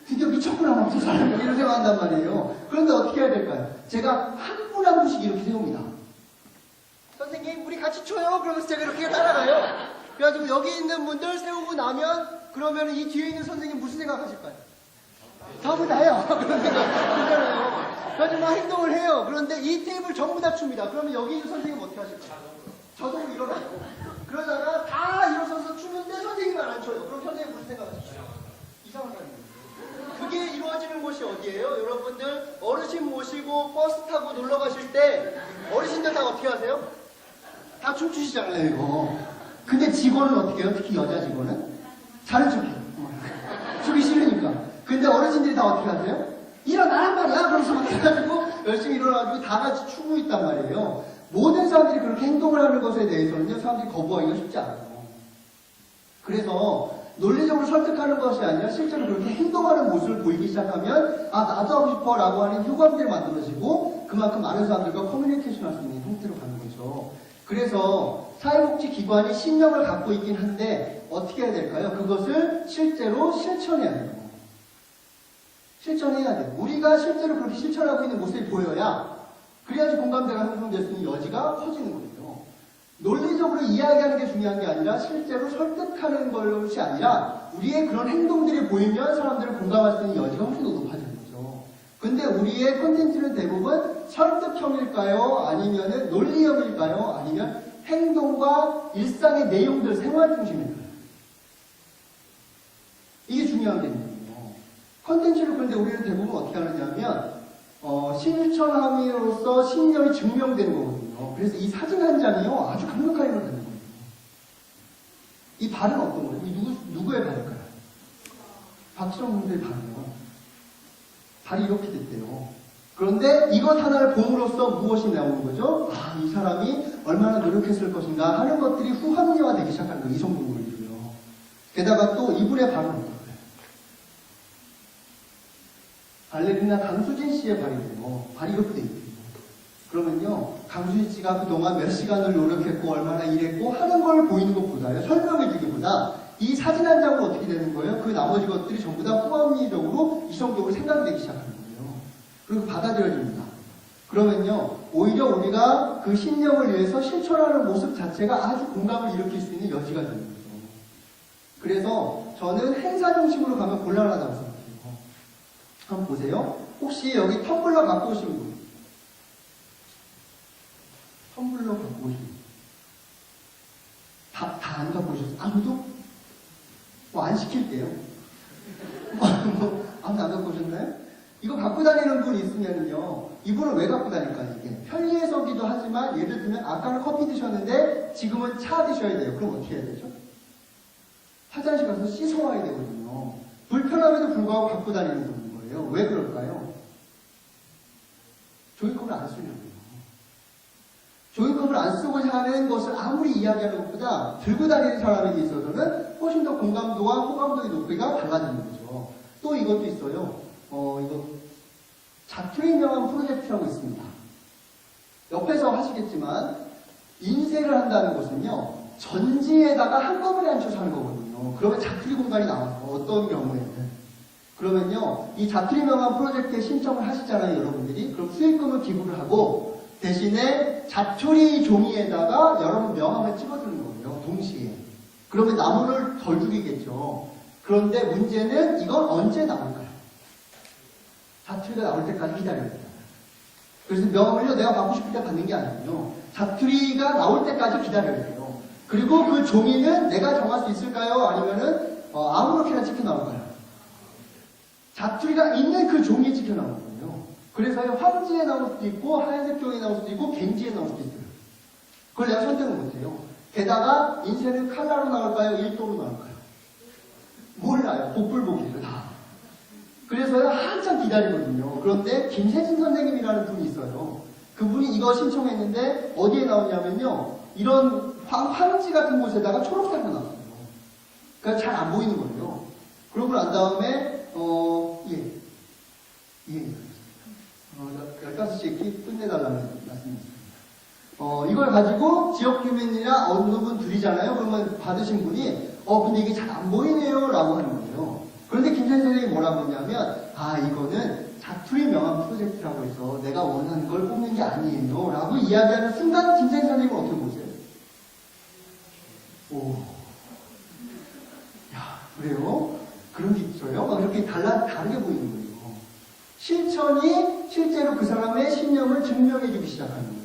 드디어 미쳤구나, 막 저 사람 이런 생각한단 말이에요. 그런데 어떻게 해야 될까요? 제가 한 분 한 분씩 이렇게 세웁니다. 선생님, 우리 같이 춰요. 그러면서 제가 이렇게 따라가요. 그래가지고 여기 있는 분들 세우고 나면 그러면 이 뒤에 있는 선생님 무슨 생각하실까요? 전부 다요. 그런 생각 들잖아요. 그래가지고 막 행동을 해요. 그런데 이 테이블 전부 다 춥니다. 그러면 여기 있는 선생님 어떻게 하실까요? 저도 일어나요. 그러다가 다 일어서서 추는데 선생님은 안 춰요. 그럼 선생님 무슨 생각하실까요? 이상하다는 거예요. 그게 이루어지는 곳이 어디예요? 여러분들 어르신 모시고 버스 타고 놀러 가실 때 어르신들 다 어떻게 하세요? 다 춤추시잖아요, 이거. 근데 직원은 어떻게 해요? 특히 여자 직원은? 잘은 척해요. 추기 싫으니까. 근데 어르신들이 다 어떻게 하세요? 일어나란 말이야! 그러면서 막 해가지고 열심히 일어나가지고 다 같이 추고 있단 말이에요. 모든 사람들이 그렇게 행동을 하는 것에 대해서는요, 사람들이 거부하기가 쉽지 않아요. 그래서 논리적으로 설득하는 것이 아니라 실제로 그렇게 행동하는 모습을 보이기 시작하면 아 나도 하고 싶어 라고 하는 효과들이 만들어지고 그만큼 많은 사람들과 커뮤니케이션 할 수 있는 형태로 가는 거죠. 그래서 사회복지기관이 신념을 갖고 있긴 한데 어떻게 해야 될까요? 그것을 실제로 실천해야 돼요. 실천해야 돼요. 우리가 실제로 그렇게 실천하고 있는 모습이 보여야 그래야지 공감대가 형성될 수 있는 여지가 커지는 거예요. 논리적으로 이야기하는 게 중요한 게 아니라 실제로 설득하는 것이 아니라 우리의 그런 행동들이 보이면 사람들을 공감할 수 있는 여지가 훨씬 더 높아지는 거죠. 근데 우리의 콘텐츠는 대부분 설득형일까요? 아니면 논리형일까요? 아니면 행동과 일상의 내용들, 생활 중심일까요? 이게 중요한 게 있는 거예요. 콘텐츠를 그런데 우리는 대부분 어떻게 하느냐면 실천함으로써 신념이 증명되는 거거든요. 그래서 이 사진 한 장이요 아주 강력하게 일어나는 거예요. 이 발은 어떤 거예요? 누구의 발일까요? 박수정 군대의 발이요. 발이 이렇게 됐대요. 그런데 이것 하나를 봄으로써 무엇이 나오는 거죠? 아, 이 사람이 얼마나 노력했을 것인가 하는 것들이 후합리화되기 시작하는 거예요. 이성분들이요. 게다가 또 이분의 발은 어떨까요? 발레리나 강수진 씨의 발이래요. 발이 이렇게 돼 있대요. 그러면요, 강수진 씨가 그동안 몇 시간을 노력했고 얼마나 일했고 하는 걸 보이는 것보다요, 설명해 주기보다 이 사진 한 장은 어떻게 되는 거예요? 그 나머지 것들이 전부 다 후합리적으로 이성적으로 생각이 되기 시작하는 거예요. 그리고 받아들여집니다. 그러면요, 오히려 우리가 그 신념을 위해서 실천하는 모습 자체가 아주 공감을 일으킬 수 있는 여지가 되는 거죠. 그래서 저는 행사 중심으로 가면 곤란하다고 생각해요. 한번 보세요. 혹시 여기 텀블러 갖고 오신 분? 텀블러 갖고 오신 분? 다 안 갖고 오셨어요? 아무도? 뭐 안 시킬게요. 아무도 안 갖고 오셨나요? 이거 갖고 다니는 분이 있으면요. 이분은 왜 갖고 다닐까요? 이게 편리해서기도 하지만 예를 들면 아까는 커피 드셨는데 지금은 차 드셔야 돼요. 그럼 어떻게 해야 되죠? 화장실 가서 씻어와야 되거든요. 불편함에도 불구하고 갖고 다니는 분인 거예요. 왜 그럴까요? 종이컵을 안 쓰려고요. 종이컵을 안 쓰고자 하는 것을 아무리 이야기하는 것보다 들고 다니는 사람에게 있어서는 훨씬 더 공감도와 호감도의 높이가 달라지는 거죠. 또 이것도 있어요. 이거 자투리 명함 프로젝트라고 있습니다. 옆에서 하시겠지만 인쇄를 한다는 것은요. 전지에다가 한꺼번에 앉혀서 하는 거거든요. 그러면 자투리 공간이 나와요. 어떤 경우에는. 그러면요. 이 자투리 명함 프로젝트에 신청을 하시잖아요. 여러분들이. 그럼 수익금을 기부를 하고 대신에 자투리 종이에다가 여러분 명함을 찍어주는 거예요. 동시에. 그러면 나무를 덜 죽이겠죠. 그런데 문제는 이건 언제 나올까요? 자투리가 나올 때까지 기다려야 돼요. 그래서 명함을요, 내가 받고 싶을 때 받는 게 아니에요. 자투리가 나올 때까지 기다려야 돼요. 그리고 그 종이는 내가 정할 수 있을까요? 아니면은 아무렇게나 찍혀 나올까요? 자투리가 있는 그 종이에 찍혀 나오는 거예요. 그래서 황지에 나올 수도 있고 하얀색 종이에 나올 수도 있고 갱지에 나올 수도 있어요. 그걸 내가 선택을 못해요. 게다가 인쇄는 칼라로 나올까요? 일도로 나올까요? 몰라요. 복불복이에요, 다. 그래서요, 한참 기다리거든요. 그런데 김세진 선생님이라는 분이 있어요. 그분이 이거 신청했는데 어디에 나오냐면요. 이런 황지 같은 곳에다가 초록색으로 나왔어요. 그러니까 잘 안 보이는 거예요. 그러고 난 다음에 15시에 끝내달라는 말씀이었습니다. 이걸 가지고 지역 주민이나 어느 분 드리잖아요. 그러면 받으신 분이 근데 이게 잘 안 보이네요 라고 하는 거예요. 그런데 김찬 선생님이 뭐라고 했냐면 이거는 자투리 명함 프로젝트라고 해서 내가 원하는 걸 뽑는 게 아니에요 라고 이야기하는 순간 김찬 선생님은 어떻게 보세요? 그래요? 그런 게 있어요? 막 이렇게 다르게 보이는 거예요. 실천이 실제로 그 사람의 신념을 증명해주기 시작하는 거예요.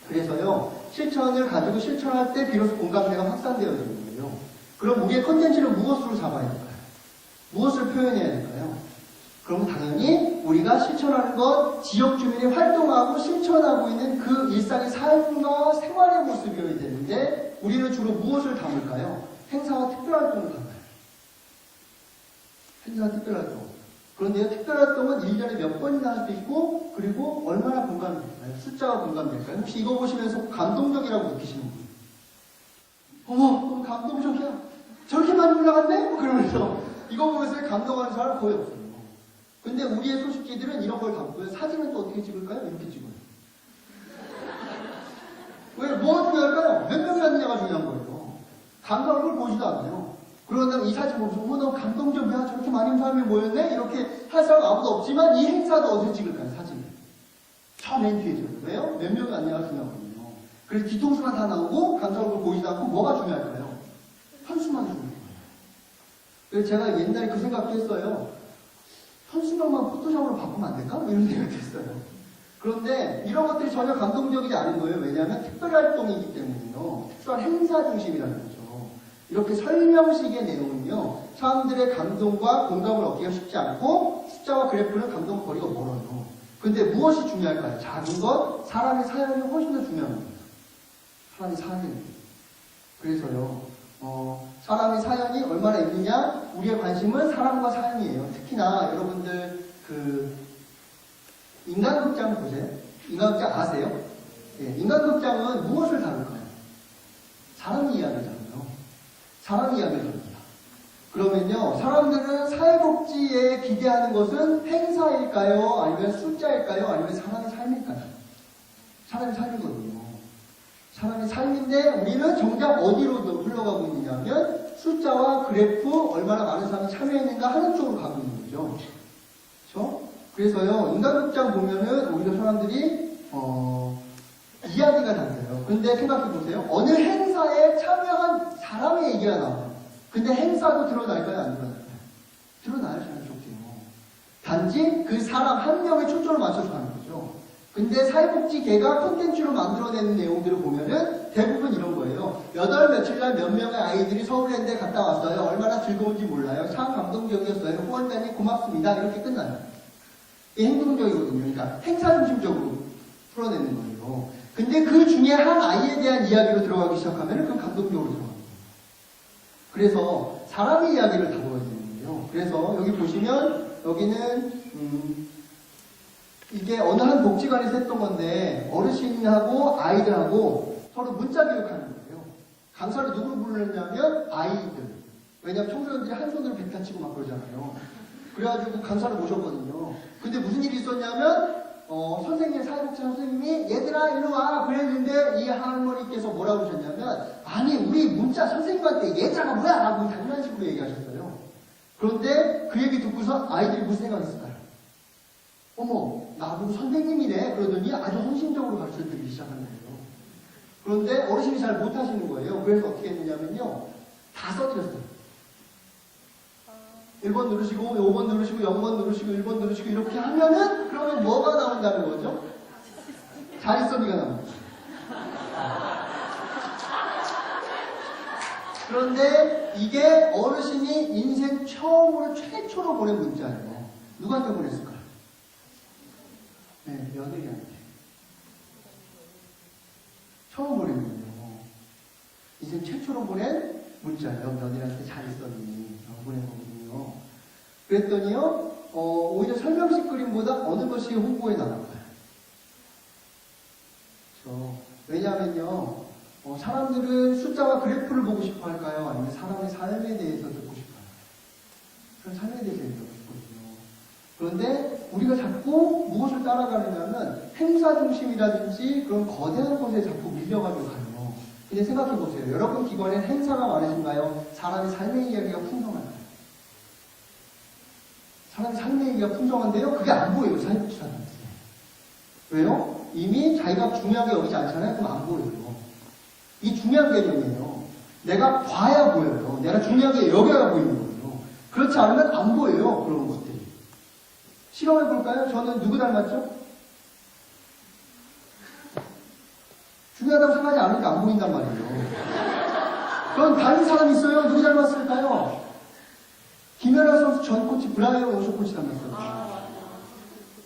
그래서요, 실천을 가지고 실천할 때 비로소 공감대가 확산되어지는 거예요. 그럼 우리의 컨텐츠를 무엇으로 잡아야 될까요? 무엇을 표현해야 될까요? 그럼 당연히 우리가 실천하는 것, 지역 주민이 활동하고 실천하고 있는 그 일상의 삶과 생활의 모습이어야 되는데 우리는 주로 무엇을 담을까요? 행사와 특별활동을 담아요. 행사와 특별활동. 그런데요, 특별활동은 1년에 몇 번이나 할 수 있고 그리고 얼마나 공감될까요? 숫자가 공감될까요? 혹시 이거 보시면서 감동적이라고 느끼시는 분? 너무 감동적이야. 저렇게 많이 올라갔네? 그러면서 이거 보면서 감동하는 사람 거의 없어요. 근데 우리의 소식지들은 이런 걸 담고요. 사진은 또 어떻게 찍을까요? 이렇게 찍어요. 왜? 뭐가 중요할까요? 몇 명이 왔느냐가 중요한 거예요. 감동 얼굴 보지도 않아요. 그러다 이 사진 보면서 너무 감동적이야. 저렇게 많은 사람이 모였네? 이렇게 할 사람 아무도 없지만 이 행사도 어디서 찍을까요? 사진을. 저 맨 뒤에 찍어요. 왜요? 몇 명이 왔냐가 중요하거든요. 그래서 뒤통수만 다 나오고 감사 얼굴 보이지도 않고 뭐가 중요할까요? 현수만 중요해요. 그래서 제가 옛날에 그 생각도 했어요. 현수막만 포토샵으로 바꾸면 안 될까? 이런 생각도 했어요. 그런데 이런 것들이 전혀 감동적이지 않은 거예요. 왜냐하면 특별활동이기 때문에요. 특수한 행사 중심이라는 거죠. 이렇게 설명식의 내용은요. 사람들의 감동과 공감을 얻기가 쉽지 않고 숫자와 그래프는 감동 거리가 멀어요. 근데 무엇이 중요할까요? 작은 것, 사람의 사연이 훨씬 더 중요한 거예요. 사람의 사연이. 그래서요. 사람의 사연이 얼마나 있느냐? 우리의 관심은 사람과 사연이에요. 특히나 여러분들 인간극장 보세요. 인간극장 아세요? 예, 인간극장은 무엇을 다룰까요? 사람 이야기잖아요. 사람 이야기를 다룹니다. 그러면요, 사람들은 사회복지에 기대하는 것은 행사일까요? 아니면 숫자일까요? 아니면 사람의 삶일까요? 사람의 삶이거든요. 사람의 삶인데 우리는 정작 어디로 흘러가고 있느냐면 숫자와 그래프 얼마나 많은 사람이 참여했는가 하는 쪽으로 가고 있는 거죠. 그렇죠? 그래서요, 인간극장 보면은 오히려 사람들이 이야기가 달라요. 근데 생각해 보세요. 어느 행사에 참여한 사람의 얘기가 나와요. 근데 행사도 드러날까요? 안 드러날까요? 드러나요, 자연스럽게요. 단지 그 사람 한 명에 초점을 맞춰서 하는 거죠. 근데 사회복지계가 콘텐츠로 만들어내는 내용들을 보면은 대부분 이런 거예요. 8 며칠 날 몇 명의 아이들이 서울랜드에 갔다 왔어요. 얼마나 즐거운지 몰라요. 참 감동적이었어요. 후원자님 고맙습니다. 이렇게 끝나요. 이게 행동적이거든요. 그러니까 행사 중심적으로 풀어내는 거예요. 근데 그 중에 한 아이에 대한 이야기로 들어가기 시작하면 그 감동적으로 들어갑니다. 그래서 사람의 이야기를 다뤄야 되는 거예요. 그래서 여기 보시면 여기는 이게 어느 한 복지관에서 했던 건데 어르신하고 아이들하고 서로 문자 교육하는 거예요. 강사를 누구를 부르느냐면 아이들. 왜냐면 청소년들이 한 손으로 뱉다 치고 막 그러잖아요. 그래가지고 강사를 모셨거든요. 근데 무슨 일이 있었냐면 선생님, 사회복지 선생님이 얘들아 일로 와 그랬는데 이 할머니께서 뭐라고 하셨냐면 아니 우리 문자 선생님한테 얘들아가 뭐야 라고 장난식으로 얘기하셨어요. 그런데 그 얘기 듣고서 아이들이 무슨 생각했을까요? 어머, 나보고 선생님이래. 그러더니 아주 헌신적으로 가르쳐 드리기 시작한 거예요. 그런데 어르신이 잘 못하시는 거예요. 그래서 어떻게 했느냐면요. 다 써드렸어요. 1번 누르시고, 5번 누르시고, 0번 누르시고, 1번 누르시고, 이렇게 하면은, 그러면 뭐가 나온다는 거죠? 자릿선이가 나옵니다. 그런데 이게 어르신이 인생 처음으로, 최초로 보낸 문자예요. 누구한테 보냈을까요? 네, 며느리한테. 처음 보낸 거예요. 인생 최초로 보낸 문자예요. 며느리한테 잘 있었니? 보낸 거거든요. 그랬더니요, 오히려 설명식 그림보다 어느 것이 홍보에 나갈까요? 왜냐하면요, 사람들은 숫자와 그래프를 보고 싶어 할까요? 아니면 사람의 삶에 대해서 듣고 싶어요? 그런 삶에 대해서 얘기하고 싶거든요. 그런데 우리가 자꾸 무엇을 따라가느냐면 행사 중심이라든지 그런 거대한 것에 자꾸 밀려가지고 가요. 근데 생각해보세요. 여러분 기관에 행사가 많으신가요? 사람의 삶의 이야기가 풍성한가요? 사람의 삶의 얘기가 풍성한데요? 그게 안 보여요. 사회복지사한테. 왜요? 이미 자기가 중요하게 여기지 않잖아요? 그럼 안 보여요. 이 중요한 개념이에요. 내가 봐야 보여요. 내가 중요하게 여겨야 보이는 거예요. 그렇지 않으면 안 보여요. 그런 것들이. 실험해볼까요? 저는 누구 닮았죠? 중요하다고 생각하지 않으니까 안 보인단 말이에요. 그럼 다른 사람 있어요? 누구 닮았을까요? 김연아 선수 전 코치 브라이언 오쇼 코치 닮았어요.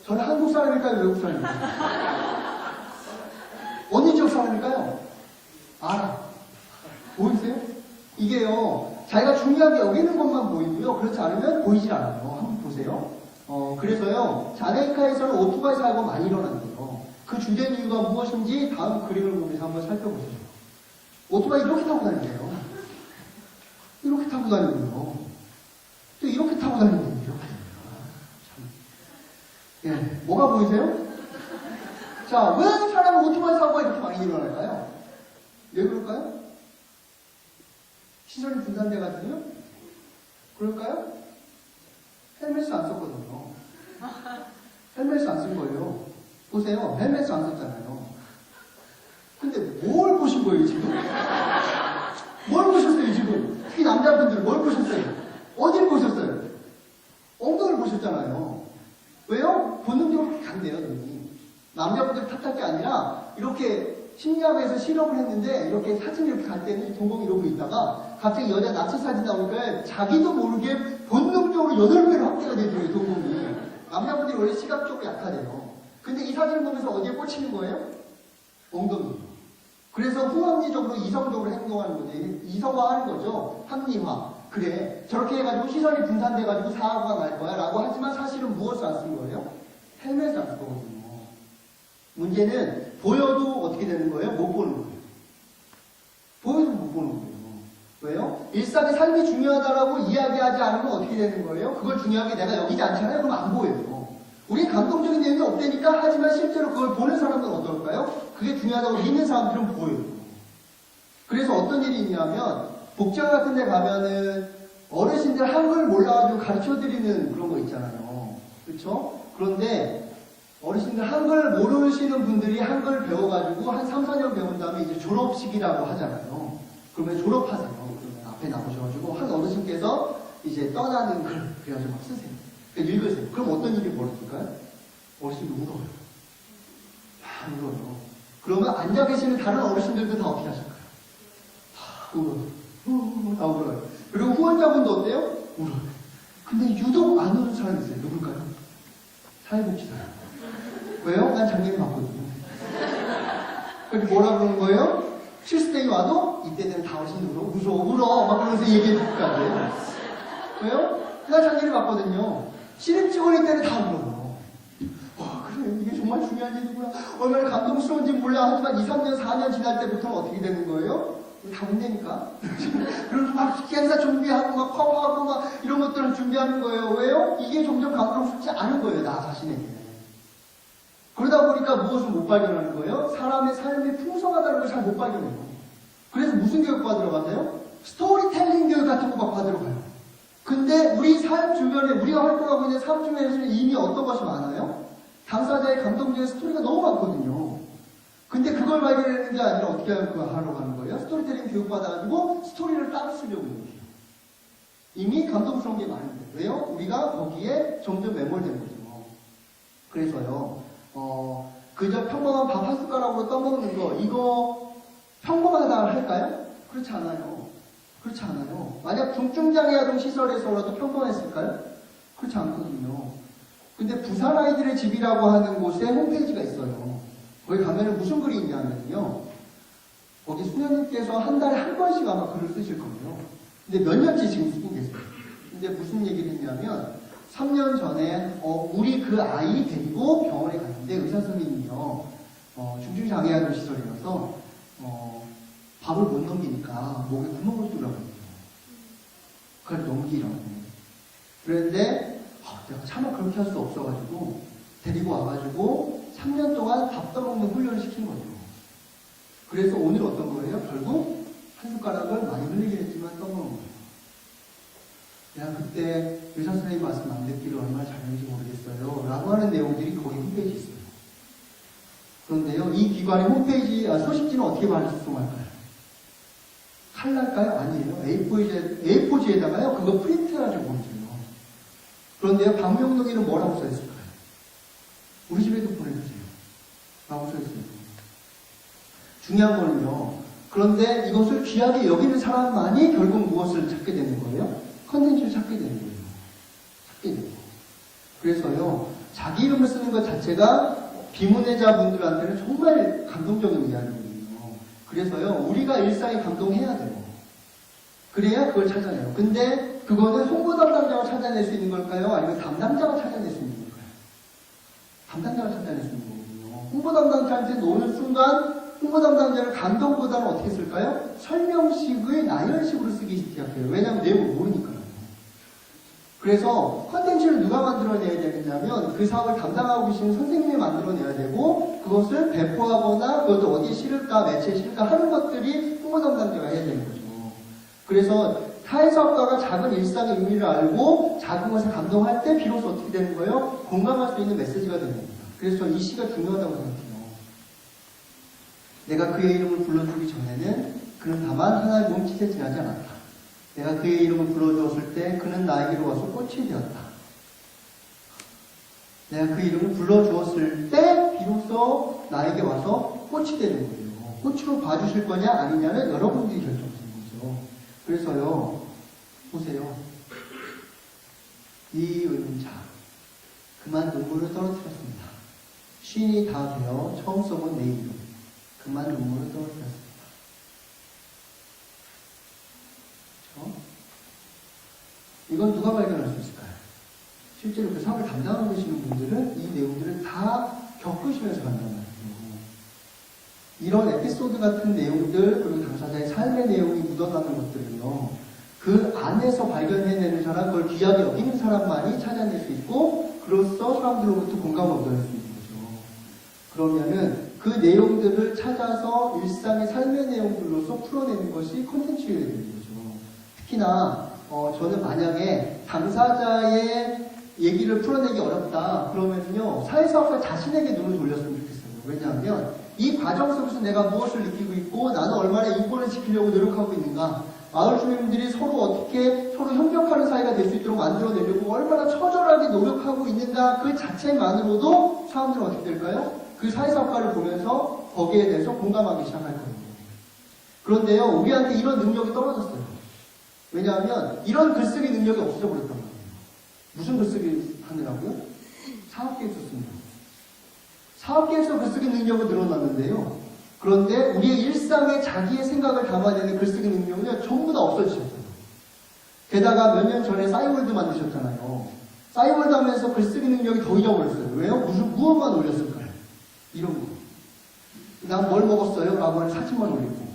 저는 한국 사람일까요? 외국 사람일까요? 어느 지역 사람일까요? 알아. 보이세요? 이게요, 자기가 중요하게 여기는 것만 보이고요. 그렇지 않으면 보이질 않아요. 한번 보세요. 그래서요, 자메이카에서는 오토바이 사고가 많이 일어난대요. 그 주된 이유가 무엇인지 다음 그림을 보면서 한번 살펴보세요. 오토바이 이렇게 타고 다니세요. 이렇게 타고 다니고요. 또 이렇게 타고 다니는 이렇게 참. 예, 뭐가 보이세요? 자, 왜 사람은 오토바이 사고가 이렇게 많이 일어날까요? 왜 그럴까요? 시선이 분산돼가지고요? 그럴까요? 헬멧을 안 썼거든요. 헬멧을 안 쓴 거예요. 보세요. 헬멧을 안 썼잖아요. 근데 뭘 보신 거예요, 지금? 뭘 보셨어요, 지금? 특히 남자분들 뭘 보셨어요? 어딜 보셨어요? 엉덩이를 보셨잖아요. 왜요? 본능적으로 그렇게 간대요, 눈이. 남자분들 탓할 게 아니라, 이렇게 심리학에서 실험을 했는데, 이렇게 사진 이렇게 갈 때는 동공이 이러고 있다가, 갑자기 여자 나치 사진 나오니까 자기도 모르게 본능적으로 8배로 확대가 되더라고요, 동공이. 남자분들이 원래 시각적으로 약하대요. 근데 이 사진을 보면서 어디에 꽂히는 거예요? 엉덩이. 그래서 후합리적으로 이성적으로 행동하는 거죠. 이성화하는 거죠. 합리화. 그래. 저렇게 해가지고 시선이 분산돼가지고 사고가 날 거야. 라고 하지만 사실은 무엇을 안 쓴 거예요? 헬멧을 안 쓴 거거든요. 문제는 보여도 어떻게 되는 거예요? 못 보는 거예요. 보여도 못 보는 거예요. 왜요? 일상의 삶이 중요하다라고 이야기하지 않으면 어떻게 되는 거예요? 그걸 중요하게 내가 여기지 않잖아요? 그럼 안 보여요. 우리 감동적인 내용이 없다니까 하지만 실제로 그걸 보는 사람들은 어떨까요? 그게 중요하다고 믿는 사람들은 보여요. 그래서 어떤 일이 있냐면 복장 같은 데 가면은 어르신들 한글 몰라가지고 가르쳐드리는 그런 거 있잖아요. 그렇죠? 그런데 어르신들 한글 모르시는 분들이 한글 배워가지고 한 3, 4년 배운 다음에 이제 졸업식이라고 하잖아요. 그러면 졸업하세요. 그러면 앞에 나오셔가지고 한 어르신께서 이제 떠나는 글 그래가지고 막 쓰세요. 읽으세요. 그럼 어떤 일이 벌어질까요? 어르신도 울어요. 울어요. 그러면 앉아 계시는 다른 어르신들도 다 어떻게 하실까요? 다 울어요. 다 울어요. 그리고 후원자분도 어때요? 울어요. 근데 유독 안 우는 사람이 있어요. 누굴까요? 사회복지사예요. 왜요? 난 작년에 봤거든요. 그렇게 뭐라 그러는 거예요? 실습생이 와도 이때는 다 어르신들 울어 막 그러면서 얘기해 줄 거 아니에요. 왜요? 난 작년에 봤거든요. 신입 직원일 때는 다 울어요. 그래, 이게 정말 중요한 일이구나. 얼마나 감동스러운지 몰라. 하지만 2, 3년, 4년 지날 때부터는 어떻게 되는 거예요? 다 운다니까. 그래서 막 행사 준비하고, 막 컵하고, 막 이런 것들을 준비하는 거예요. 왜요? 이게 점점 감동스럽지 않은 거예요, 나 자신에게. 그러다 보니까 무엇을 못 발견하는 거예요? 사람의 삶이 풍성하다는 걸 잘 못 발견해요. 그래서 무슨 교육 받으러 가세요? 스토리텔링 교육 같은 거 막 받으러 가요. 근데 우리 삶 주변에 우리가 활동하고 있는 삶 주변에서는 이미 어떤 것이 많아요? 당사자의 감동적인 스토리가 너무 많거든요. 근데 그걸 발견하는 게 아니라 어떻게 하려고 하는 거예요? 스토리텔링 교육받아가지고 스토리를 따로 쓰려고 해요. 이미 감동스러운 게 많은데. 왜요? 우리가 거기에 점점 매몰된 거죠. 그래서요, 그저 평범한 밥 한 숟가락으로 떠먹는 거, 이거 평범하다 할까요? 그렇지 않아요. 그렇지 않아요. 만약 중증장애 아동 시설에서라도 평범했을까요? 그렇지 않거든요. 근데 부산 아이들의 집이라고 하는 곳에 홈페이지가 있어요. 거기 가면은 무슨 글이 있냐면요. 거기 수녀님께서 한 달에 한 번씩 아마 글을 쓰실 거예요. 근데 몇 년째 지금 쓰고 계세요. 근데 무슨 얘기를 했냐면, 3년 전에, 우리 그 아이 데리고 병원에 갔는데 의사 선생님이요, 중증장애아동 시설이라서, 밥을 못 넘기니까 목에 구멍을 뚫으라고 해요. 그걸 넘기라고. 그런데, 내가 차마 그렇게 할 수 없어가지고, 데리고 와가지고, 3년 동안 밥 떠먹는 훈련을 시킨 거죠. 그래서 오늘 어떤 거예요? 결국, 한 숟가락을 많이 흘리긴 했지만 떠먹는 거예요. 내가 그때 의사 선생님 말씀 안 듣기를 얼마나 잘했는지 모르겠어요. 라고 하는 내용들이 거기 홈페이지에 있어요. 그런데요, 이 기관의 홈페이지, 소식지는 어떻게 발송할까요? 칼날까요? 아니에요. A4지에다가요, 그거 프린트해가지고 보내줘요. 그런데요, 방명록에는 뭐라고 써있을까요? 우리 집에도 보내주세요. 라고 써있어요. 중요한 거는요, 그런데 이것을 귀하게 여기는 사람만이 결국 무엇을 찾게 되는 거예요? 컨텐츠를 찾게 되는 거예요. 찾게 되고. 그래서요, 자기 이름을 쓰는 것 자체가 비문의자분들한테는 정말 감동적인 이야기거든요. 그래서요, 우리가 일상에 감동해야 돼요. 그래야 그걸 찾아내요. 근데 그거는 홍보 담당자가 찾아낼 수 있는 걸까요? 아니면 담당자가 찾아낼 수 있는 걸까요? 담당자가 찾아낼 수 있는 거거든요. 홍보 담당자한테 노는 순간 홍보 담당자는 감동보다는 어떻게 쓸까요? 설명식의 나열식으로 쓰기 시작해요. 왜냐하면 내용을 모르니까요. 그래서 컨텐츠를 누가 만들어내야 되느냐면 그 사업을 담당하고 계시는 선생님이 만들어내야 되고 그것을 배포하거나 그것을 어디에 실을까 매체에 실을까 하는 것들이 홍보 담당자가 해야 되는 거죠. 그래서 사회사업가가 작은 일상의 의미를 알고 작은 것에 감동할 때 비로소 어떻게 되는 거예요? 공감할 수 있는 메시지가 되는 겁니다. 그래서 저는 이 시가 중요하다고 생각해요. 내가 그의 이름을 불러주기 전에는 그는 다만 하나의 몸짓에 지나지 않았다. 내가 그의 이름을 불러주었을 때 그는 나에게로 와서 꽃이 되었다. 내가 그 이름을 불러주었을 때 비로소 나에게 와서 꽃이 되는 거예요. 꽃으로 봐주실 거냐 아니냐는 여러분들이 결정하시는 거죠. 그래서요, 보세요. 이은자 그만 눈물을 떨어뜨렸습니다. 쉰이 다 되어 처음 써본 내 이름 그만 눈물을 떨어뜨렸습니다. 그렇죠? 이건 누가 발견할 수 있을까요? 실제로 그 사업을 담당하고 계시는 분들은 이 내용들을 다 겪으시면서 간단 말이에요. 이런 에피소드 같은 내용들 그리고 당사자의 삶의 내용이 묻어나는 것들은요. 그 안에서 발견해내는 사람, 그걸 귀하게 여기는 사람만이 찾아낼 수 있고 그로써 사람들로부터 공감을 얻어낼 수 있는 거죠. 그러면은 그 내용들을 찾아서 일상의 삶의 내용들로서 풀어내는 것이 콘텐츠여야 되는 거죠. 특히나 저는 만약에 당사자의 얘기를 풀어내기 어렵다 그러면요 사회사업가 자신에게 눈을 돌렸으면 좋겠어요. 왜냐하면 이 과정 속에서 내가 무엇을 느끼고 있고 나는 얼마나 인권을 지키려고 노력하고 있는가, 마을 주민들이 서로 어떻게 서로 협력하는 사이가 될 수 있도록 만들어내려고 얼마나 처절하게 노력하고 있는가 그 자체만으로도 사람들은 어떻게 될까요? 그 사회사업가를 보면서 거기에 대해서 공감하기 시작할 거예요. 그런데요 우리한테 이런 능력이 떨어졌어요. 왜냐하면 이런 글쓰기 능력이 없어져 버렸단 말이에요. 무슨 글쓰기 하느라고요? 사업계획서 쓰는 거. 사업계획서 글쓰기 능력은 늘어났는데요. 그런데 우리의 일상에 자기의 생각을 담아내는 글쓰기 능력은 전부 다 없어지셨어요. 게다가 몇 년 전에 싸이월드 만드셨잖아요. 싸이월드 하면서 글쓰기 능력이 더 잃어버렸어요. 왜요? 무엇만 올렸을까요? 이런 거. 난 뭘 먹었어요? 라고 하는 사진만 올리고.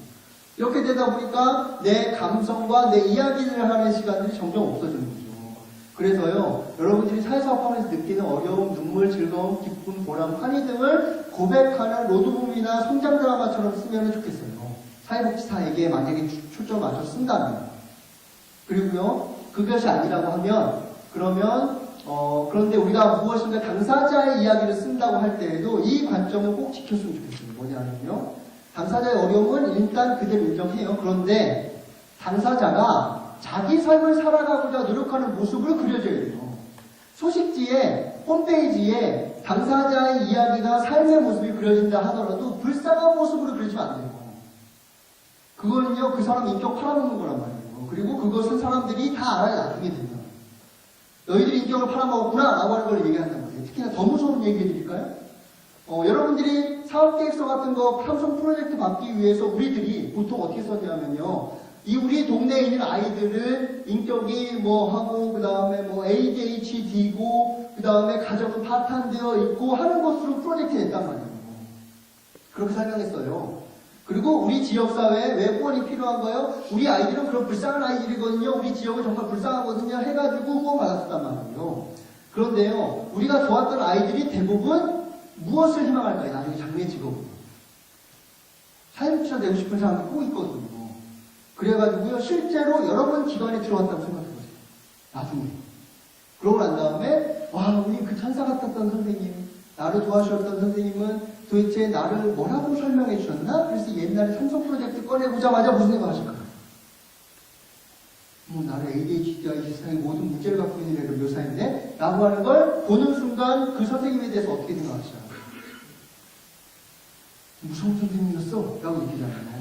이렇게 되다 보니까 내 감성과 내 이야기를 하는 시간들이 점점 없어지는 거죠. 그래서요, 여러분들이 사회사업하면서 느끼는 어려움, 눈물, 즐거움, 기쁨, 보람, 환희 등을 고백하는 로드북이나 성장 드라마처럼 쓰면 좋겠어요. 사회복지사에게 만약에 초점 맞춰 쓴다면. 그리고요, 그것이 아니라고 하면, 그러면 그런데 우리가 무엇인가 당사자의 이야기를 쓴다고 할 때에도 이 관점을 꼭 지켰으면 좋겠어요. 뭐냐면요. 당사자의 어려움은 일단 그대로 인정해요. 그런데 당사자가 자기 삶을 살아가고자 노력하는 모습을 그려줘야 돼요. 소식지에, 홈페이지에 당사자의 이야기가 삶의 모습이 그려진다 하더라도 불쌍한 모습으로 그려지면 안 돼요. 그거는요, 그 사람 인격 팔아먹는 거란 말이에요. 그리고 그것은 사람들이 다 알아야 나중에 됩니다. 너희들이 인격을 팔아먹었구나 라고 하는 걸 얘기한단 말이에요. 특히나 더 무서운 얘기 해드릴까요? 여러분들이 사업계획서 같은 거 삼성 프로젝트 받기 위해서 우리들이 보통 어떻게 썼냐면요. 이 우리 동네에 있는 아이들은 인격이 뭐 하고, 그 다음에 뭐 ADHD고, 그 다음에 가정은 파탄되어 있고 하는 것으로 프로젝트 냈단 말이에요. 그렇게 설명했어요. 그리고 우리 지역사회에 왜 후원이 필요한 거예요? 우리 아이들은 그런 불쌍한 아이들이거든요. 우리 지역은 정말 불쌍하거든요. 해가지고 후원 받았단 말이에요. 그런데요, 우리가 좋았던 아이들이 대부분 무엇을 희망할까요? 나중에 장래 직업으로. 사회복지사 되고 싶은 사람이 꼭 있거든요. 그래가지고요, 실제로 여러 번 기관에 들어왔다고 생각해보세요. 나중에. 그러고 난 다음에, 와, 우리 그 천사 같았던 선생님, 나를 도와주셨던 선생님은 도대체 나를 뭐라고 설명해 주셨나? 그래서 옛날에 삼성 프로젝트 꺼내보자마자 무슨 생각 하실까요? 뭐 나를 ADHD와 이 세상의 모든 문제를 갖고 있는 애를 묘사했네? 라고 하는 걸 보는 순간 그 선생님에 대해서 어떻게 생각하시나요? 무서운 선생님이었어? 라고 느끼잖아요.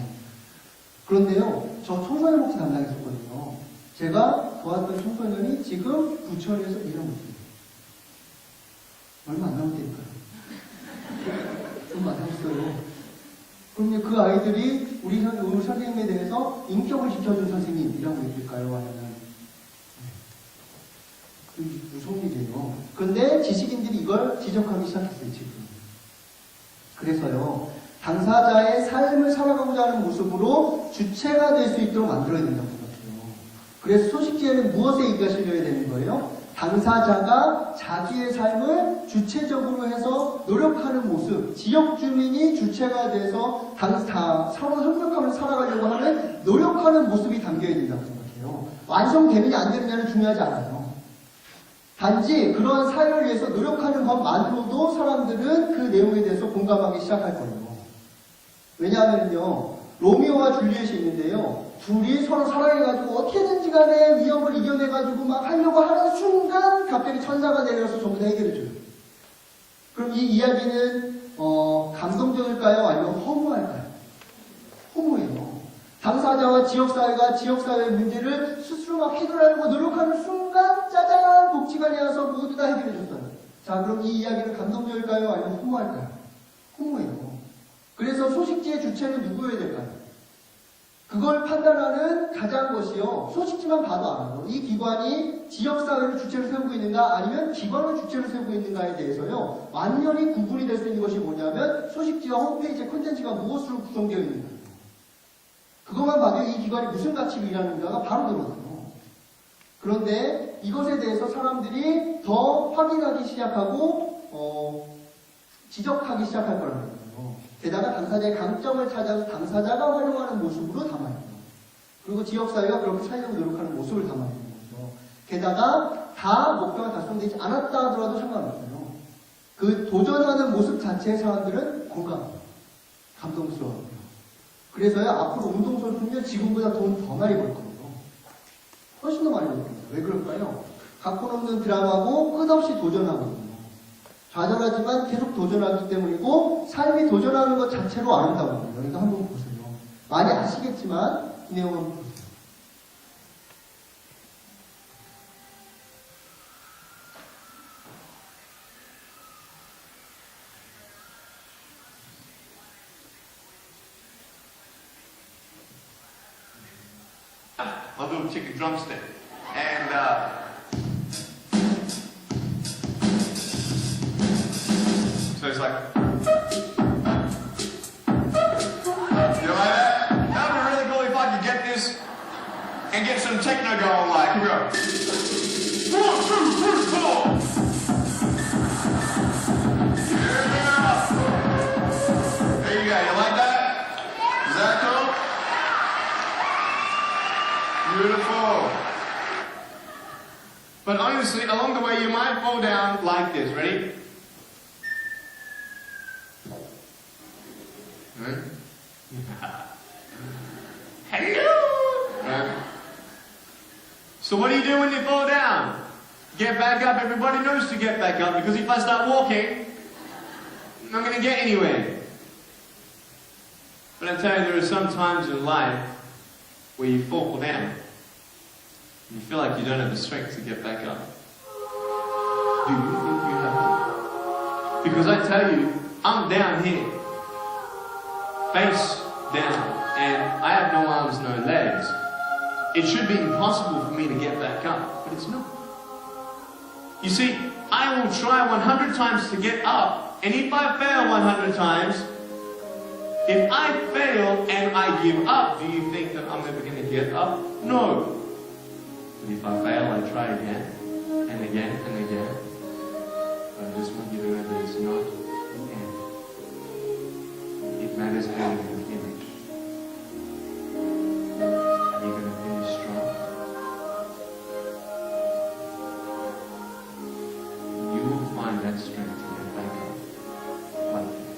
그런데요, 저 청소년 복지 담당했었거든요. 제가 도왔던 청소년이 지금 부천에서 일하고 있습니다. 얼마 안 남았다니까요. 얼마 안 남았어요. 그럼 그 아이들이 우리 선생님에 대해서 인격을 지켜준 선생님이라고 얘기할까요? 아니면 무서운 일이에요. 그런데 지식인들이 이걸 지적하기 시작했어요, 지금. 그래서요, 당사자의 삶을 살아가고자 하는 모습으로 주체가 될 수 있도록 만들어야 된다고 생각해요. 그래서 소식지에는 무엇의 얘기가 실려야 되는 거예요? 당사자가 자기의 삶을 주체적으로 해서 노력하는 모습, 지역 주민이 주체가 돼서 서로 협력하면서 살아가려고 하는 노력하는 모습이 담겨야 된다고 생각해요. 완성되느냐 안 되느냐는 중요하지 않아요. 단지 그런 사회를 위해서 노력하는 것만으로도 사람들은 그 내용에 대해서 공감하기 시작할 거예요. 왜냐하면요, 로미오와 줄리엣이 있는데요, 둘이 서로 사랑해가지고 어떻게든지 간에 위협을 이겨내가지고 막 하려고 하는 순간 갑자기 천사가 내려서 전부 다 해결해줘요. 그럼 이 이야기는 감동적일까요? 아니면 허무할까요? 허무해요. 당사자와 지역사회가 지역사회의 문제를 스스로 막 해결하려고 노력하는 순간 짜잔 복지가 되어서 모두 다 해결해줬어요. 자, 그럼 이 이야기는 감동적일까요? 아니면 허무할까요? 허무해요. 그래서 소식지의 주체는 누구여야 될까요? 그걸 판단하는 가장 것이요, 소식지만 봐도 알아요. 이 기관이 지역사회를 주체로 세우고 있는가 아니면 기관을 주체로 세우고 있는가에 대해서요, 완전히 구분이 될 수 있는 것이 뭐냐면 소식지와 홈페이지 콘텐츠가 무엇으로 구성되어 있는가. 그것만 봐도 이 기관이 무슨 가치로 일하는가가 바로 들어가요. 그런데 이것에 대해서 사람들이 더 확인하기 시작하고 지적하기 시작할 거라는 거예요. 게다가 당사자의 강점을 찾아서 당사자가 활용하는 모습으로 담아요. 그리고 지역사회가 그렇게 살려고 노력하는 모습을 담아야 되는 거죠. 게다가 다 목표가 달성되지 않았다 하더라도 상관없어요. 그 도전하는 모습 자체의 사람들은 공감해요. 감동스러워요. 그래서요, 앞으로 운동선수는요, 지금보다 돈 더 많이 벌 거예요. 훨씬 더 많이 벌 거예요. 왜 그럴까요? 갖고 넘는 드라마고 끝없이 도전하거든요. 좌절하지만 계속 도전하기 때문이고, 삶이 도전하는 것 자체로 아름다워요. 이거 한번 보세요. 많이 아시겠지만 이 내용을 보세요. My little chicken drumstick. And, so it's like, you know like that? That would be really cool if I could get this and get some techno going like, here we go. 1, 2, 3, 4. Yeah. There you go. You like that? Is that cool? Beautiful. But honestly, along the way, you might fall down like this. Ready? Right? Hello! Right? So what do you do when you fall down? Get back up. Everybody knows to get back up, because if I start walking, I'm not going to get anywhere. But I tell you, there are some times in life where you fall down. You feel like you don't have the strength to get back up. Do you think you have? Because I tell you, I'm down here, face down, and I have no arms, no legs. It should be impossible for me to get back up, but it's not. You see, I will try 100 times to get up, and if I fail 100 times, if I fail and I give up, do you think that I'm never going to get up? No. But if I fail, I try again, and again, and again. But I just want you to know that it's not the end. It matters how you can finish. Are you going to finish strong? You will find that strength to get back up like this.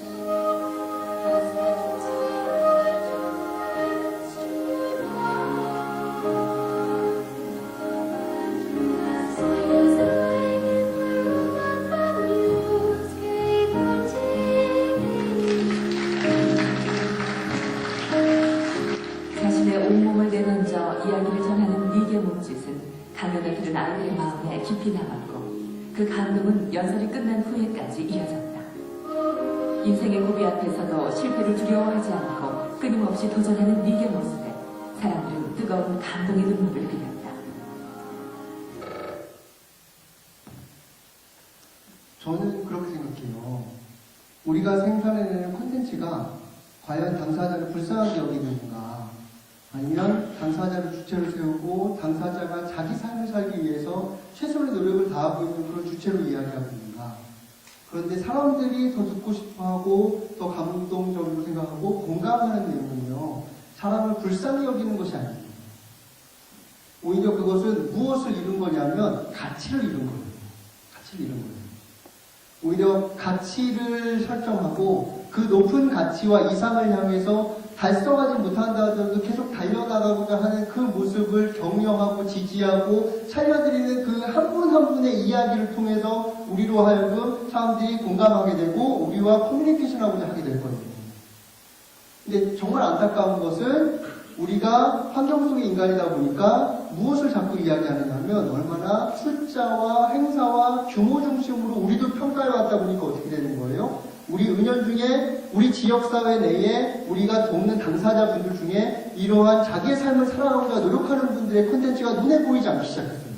자신의 온몸을 내던져 이야기를 전하는 니게 몸짓은 강연을 들은 아이들의 마음에 깊이 남았고 그 감동은 연설이 끝난 후에까지 이어졌다. 인생의 고비 앞에서도 실패를 두려워하지 않고 끊임없이 도전하는 니게 모습에 사람들은 뜨거운 감동의 눈물을 흘렸다. 저는 그렇게 생각해요. 우리가 생산해내는 콘텐츠가 과연 당사자를 불쌍하게 여기는가, 아니면 당사자를 주체로 세우고 당사자가 자기 삶을 살기 위해서 최선의 노력을 다하고 있는 그런 주체로 이야기하고 있는가. 그런데 사람들이 더 듣고 싶어하고 더 감동적으로 생각하고 공감하는 내용은요, 사람을 불쌍히 여기는 것이 아닙니다. 오히려 그것은 무엇을 이룬 거냐면 가치를 이룬 거예요. 가치를 이룬 거예요. 오히려 가치를 설정하고 그 높은 가치와 이상을 향해서 달성하지 못한다 하더라도 계속 달려나가고자 하는 그 모습을 격려하고 지지하고 살려드리는 그 한 분 한 분의 이야기를 통해서 우리로 하여금 사람들이 공감하게 되고 우리와 커뮤니케이션하고자 하게 될 거예요. 근데 정말 안타까운 것은 우리가 환경 속의 인간이다 보니까 무엇을 자꾸 이야기하느냐면 얼마나 숫자와 행사와 규모 중심으로 우리도 평가해 왔다 보니까 어떻게 되는 거예요? 우리 은연중에 우리 지역사회 내에 우리가 돕는 당사자분들 중에 이러한 자기의 삶을 살아가고자 노력하는 분들의 콘텐츠가 눈에 보이지 않기 시작했어요.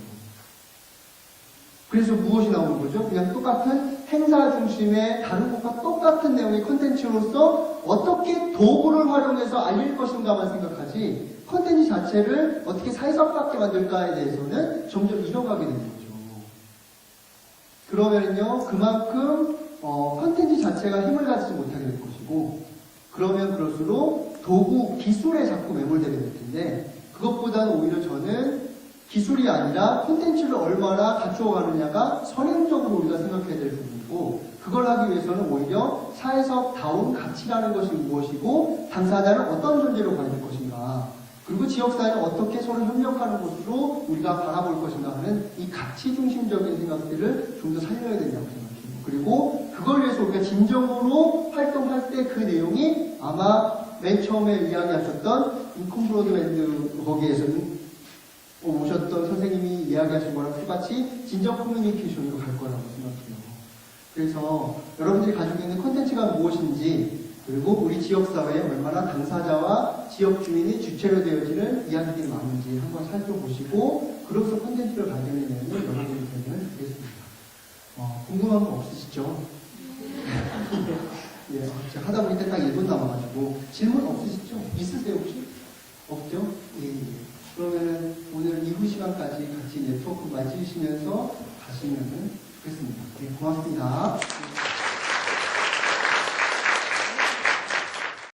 그래서 무엇이 나오는 거죠? 그냥 똑같은 행사 중심의 다른 것과 똑같은 내용의 콘텐츠로서 어떻게 도구를 활용해서 알릴 것인가만 생각하지 콘텐츠 자체를 어떻게 사회성답게 만들까에 대해서는 점점 잃어가게 되는 거죠. 그러면요, 그만큼 콘텐츠 자체가 힘을 가지지 못하게 될 것이고, 그러면 그럴수록 도구, 기술에 자꾸 매몰되게 될 텐데, 그것보다는 오히려 저는 기술이 아니라 콘텐츠를 얼마나 갖추어가느냐가 선행적으로 우리가 생각해야 될 부분이고, 그걸 하기 위해서는 오히려 사회적다운 가치라는 것이 무엇이고, 당사자는 어떤 존재로 가질 것인가, 그리고 지역사회는 어떻게 서로 협력하는 것으로 우리가 바라볼 것인가 하는 이 가치 중심적인 생각들을 좀 더 살려야 된다고 생각해요. 그리고 그걸 위해서 우리가 진정으로 활동할 때 그 내용이 아마 맨 처음에 이야기하셨던 인컴 브로드밴드 거기에서는 오셨던 선생님이 이야기하신 거랑 똑같이 진정 커뮤니케이션으로 갈 거라고 생각해요. 그래서 여러분들이 가지고 있는 콘텐츠가 무엇인지, 그리고 우리 지역사회에 얼마나 당사자와 지역 주민이 주체로 되어지는 이야기들이 많은지 한번 살펴보시고, 그로서 콘텐츠를 발견해내는 여러분들이 되면 되겠습니다. 궁금한 거 없으시죠? 예, 제가 하다 보니까 딱 1분 남아가지고 질문 없으시죠? 있으세요 혹시? 없죠? 예, 예. 그러면은 오늘 이후 시간까지 같이 네트워크 맞으시면서 가시면은 좋겠습니다. 네, 고맙습니다.